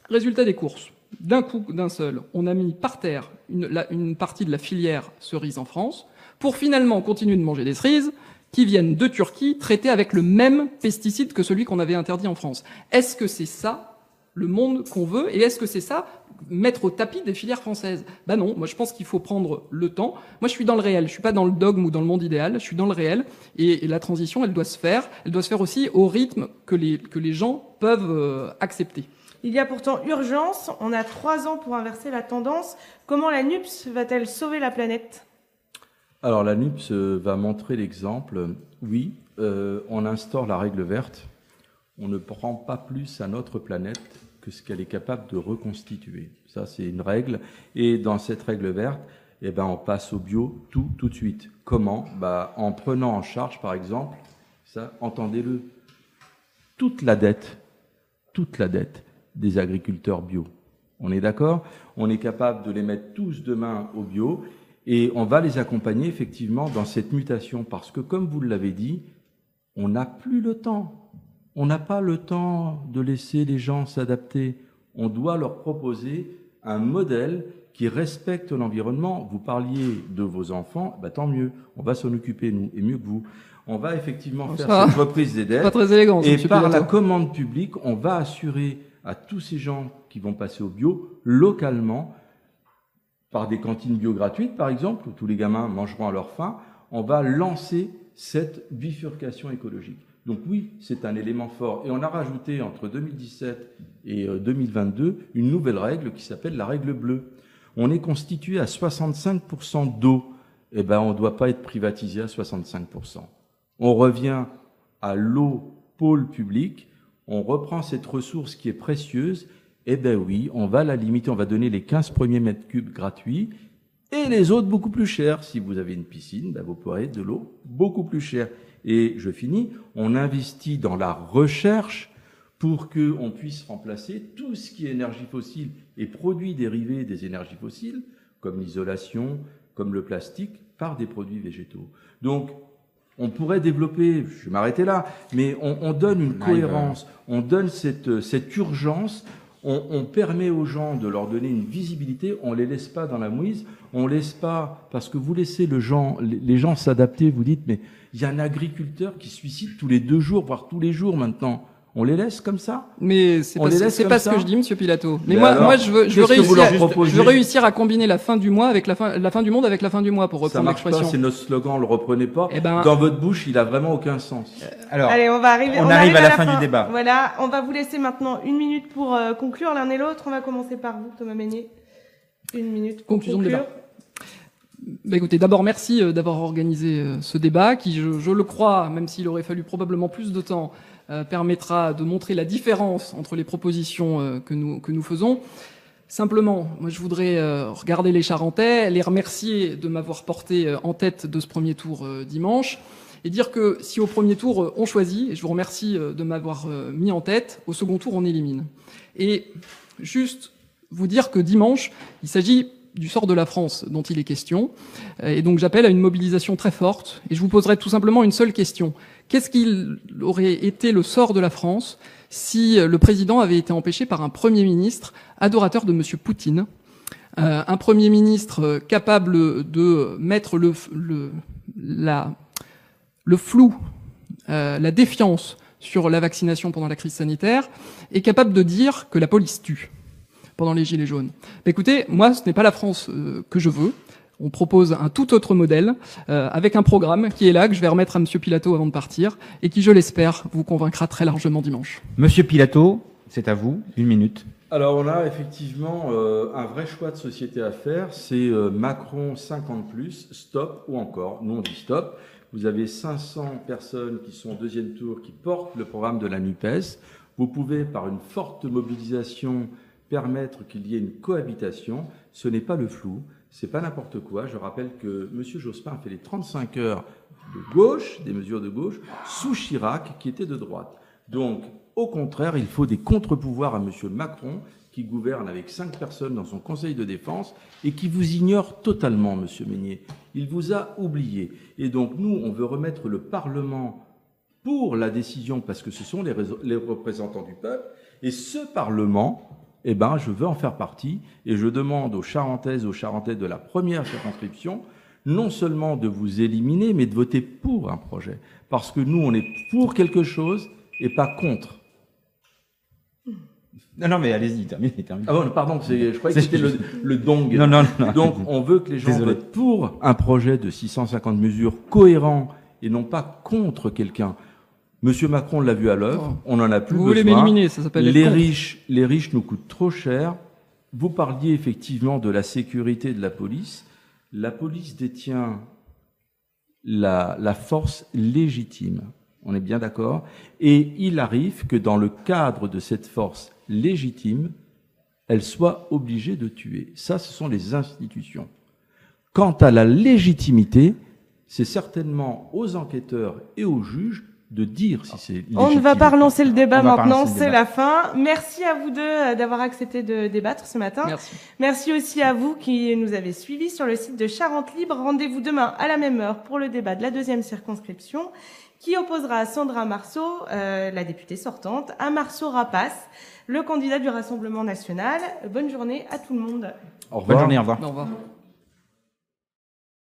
Résultat des courses. D'un coup, d'un seul, on a mis par terre une partie de la filière cerise en France pour finalement continuer de manger des cerises qui viennent de Turquie traitées avec le même pesticide que celui qu'on avait interdit en France. Est-ce que c'est ça le monde qu'on veut et est-ce que c'est ça mettre au tapis des filières françaises? Ben non, moi je pense qu'il faut prendre le temps. Moi je suis dans le réel, je suis pas dans le dogme ou dans le monde idéal, je suis dans le réel et la transition elle doit se faire aussi au rythme que les gens peuvent accepter.
Il y a pourtant urgence, on a 3 ans pour inverser la tendance. Comment la NUPS va-t-elle sauver la planète?
Alors la NUPS va montrer l'exemple. Oui, on instaure la règle verte. On ne prend pas plus à notre planète que ce qu'elle est capable de reconstituer. Ça, c'est une règle. Et dans cette règle verte, on passe au bio tout de suite. Comment? En prenant en charge, par exemple, ça, entendez-le, toute la dette des agriculteurs bio. On est d'accord? On est capable de les mettre tous demain au bio et on va les accompagner effectivement dans cette mutation parce que, comme vous l'avez dit, on n'a plus le temps. On n'a pas le temps de laisser les gens s'adapter. On doit leur proposer un modèle qui respecte l'environnement. Vous parliez de vos enfants, tant mieux. On va s'en occuper, nous, et mieux que vous. On va effectivement faire cette reprise des dettes.
Pas très élégant,
et par la commande publique, on va assurer à tous ces gens qui vont passer au bio, localement, par des cantines bio gratuites, par exemple, où tous les gamins mangeront à leur faim, on va lancer cette bifurcation écologique. Donc oui, c'est un élément fort. Et on a rajouté, entre 2017 et 2022, une nouvelle règle qui s'appelle la règle bleue. On est constitué à 65% d'eau. On ne doit pas être privatisé à 65%. On revient à l'eau pôle public. On reprend cette ressource qui est précieuse, oui, on va la limiter, on va donner les 15 premiers mètres cubes gratuits et les autres beaucoup plus chers. Si vous avez une piscine, vous pourrez de l'eau beaucoup plus chère. Et je finis, on investit dans la recherche pour qu'on puisse remplacer tout ce qui est énergie fossile et produits dérivés des énergies fossiles, comme l'isolation, comme le plastique, par des produits végétaux. Donc, on pourrait développer, je vais m'arrêter là, mais on donne une cohérence, on donne cette urgence, on permet aux gens de leur donner une visibilité, on les laisse pas dans la mouise, on laisse pas, parce que vous laissez les gens s'adapter, vous dites, mais il y a un agriculteur qui se suicide tous les 2 jours, voire tous les jours maintenant. On les laisse comme ça?
Mais c'est pas ce que je dis, Monsieur Pilato. Mais
moi,
je veux réussir à combiner la fin du mois avec la fin du monde avec la fin du mois, pour reprendre l'expression.
Ça marche pas, c'est notre slogan, le reprenez pas. Dans votre bouche, il a vraiment aucun sens.
Alors,
allez, on
arrive à la fin du débat.
Voilà, on va vous laisser maintenant 1 minute pour conclure l'un et l'autre. On va commencer par vous, Thomas Mesnier. 1 minute pour
conclusion
conclure.
de débat. Écoutez, d'abord merci d'avoir organisé ce débat qui, je le crois, même s'il aurait fallu probablement plus de temps, permettra de montrer la différence entre les propositions que nous faisons. Simplement, moi je voudrais regarder les Charentais, les remercier de m'avoir porté en tête de ce premier tour dimanche, et dire que si au premier tour on choisit, et je vous remercie de m'avoir mis en tête, au second tour on élimine. Et juste vous dire que dimanche, il s'agit du sort de la France dont il est question. Et donc j'appelle à une mobilisation très forte. Et je vous poserai tout simplement une seule question. Qu'est-ce qu'il aurait été le sort de la France si le président avait été empêché par un Premier ministre adorateur de M. Poutine, un Premier ministre capable de mettre le flou, la défiance sur la vaccination pendant la crise sanitaire, et capable de dire que la police tue. pendant les Gilets jaunes. Écoutez, moi, ce n'est pas la France que je veux. On propose un tout autre modèle, avec un programme qui est là, que je vais remettre à Monsieur Pilato avant de partir, et qui, je l'espère, vous convaincra très largement dimanche.
Monsieur Pilato, c'est à vous, 1 minute.
Alors, on a effectivement un vrai choix de société à faire. C'est Macron 50+, stop ou encore. Nous, on dit stop. Vous avez 500 personnes qui sont au deuxième tour, qui portent le programme de la NUPES. Vous pouvez, par une forte mobilisation, permettre qu'il y ait une cohabitation. Ce n'est pas le flou, c'est pas n'importe quoi. Je rappelle que M. Jospin a fait les 35 heures de gauche, des mesures de gauche, sous Chirac, qui était de droite. Donc, au contraire, il faut des contre-pouvoirs à M. Macron, qui gouverne avec 5 personnes dans son conseil de défense et qui vous ignore totalement, M. Meignet. Il vous a oublié. Et donc, nous, on veut remettre le Parlement pour la décision, parce que ce sont les représentants du peuple. Et ce Parlement, eh ben, je veux en faire partie. Et je demande aux Charentaises, aux Charentais de la première circonscription, non seulement de vous éliminer, mais de voter pour un projet. Parce que nous, on est pour quelque chose et pas contre.
Non, mais allez-y, terminez.
Ah bon, pardon, je croyais que c'était le dong.
Non.
Donc, on veut que les gens votent pour un projet de 650 mesures cohérent et non pas contre quelqu'un. Monsieur Macron l'a vu à l'œuvre, on en a plus besoin.
Vous voulez m'éliminer, ça s'appelle
les riches nous coûtent trop cher. Vous parliez effectivement de la sécurité de la police. La police détient la force légitime. On est bien d'accord. Et il arrive que dans le cadre de cette force légitime, elle soit obligée de tuer. Ça, ce sont les institutions. Quant à la légitimité, c'est certainement aux enquêteurs et aux juges de dire si c'est légitime.
On ne va pas relancer le débat maintenant, c'est la fin. Merci à vous deux d'avoir accepté de débattre ce matin.
Merci.
Merci aussi à vous qui nous avez suivis sur le site de Charente Libre. Rendez-vous demain à la même heure pour le débat de la 2e circonscription qui opposera Sandra Marceau, la députée sortante, à Marceau Rapace, le candidat du Rassemblement national. Bonne journée à tout le monde.
Au revoir.
Bonne journée, au revoir.
Au revoir.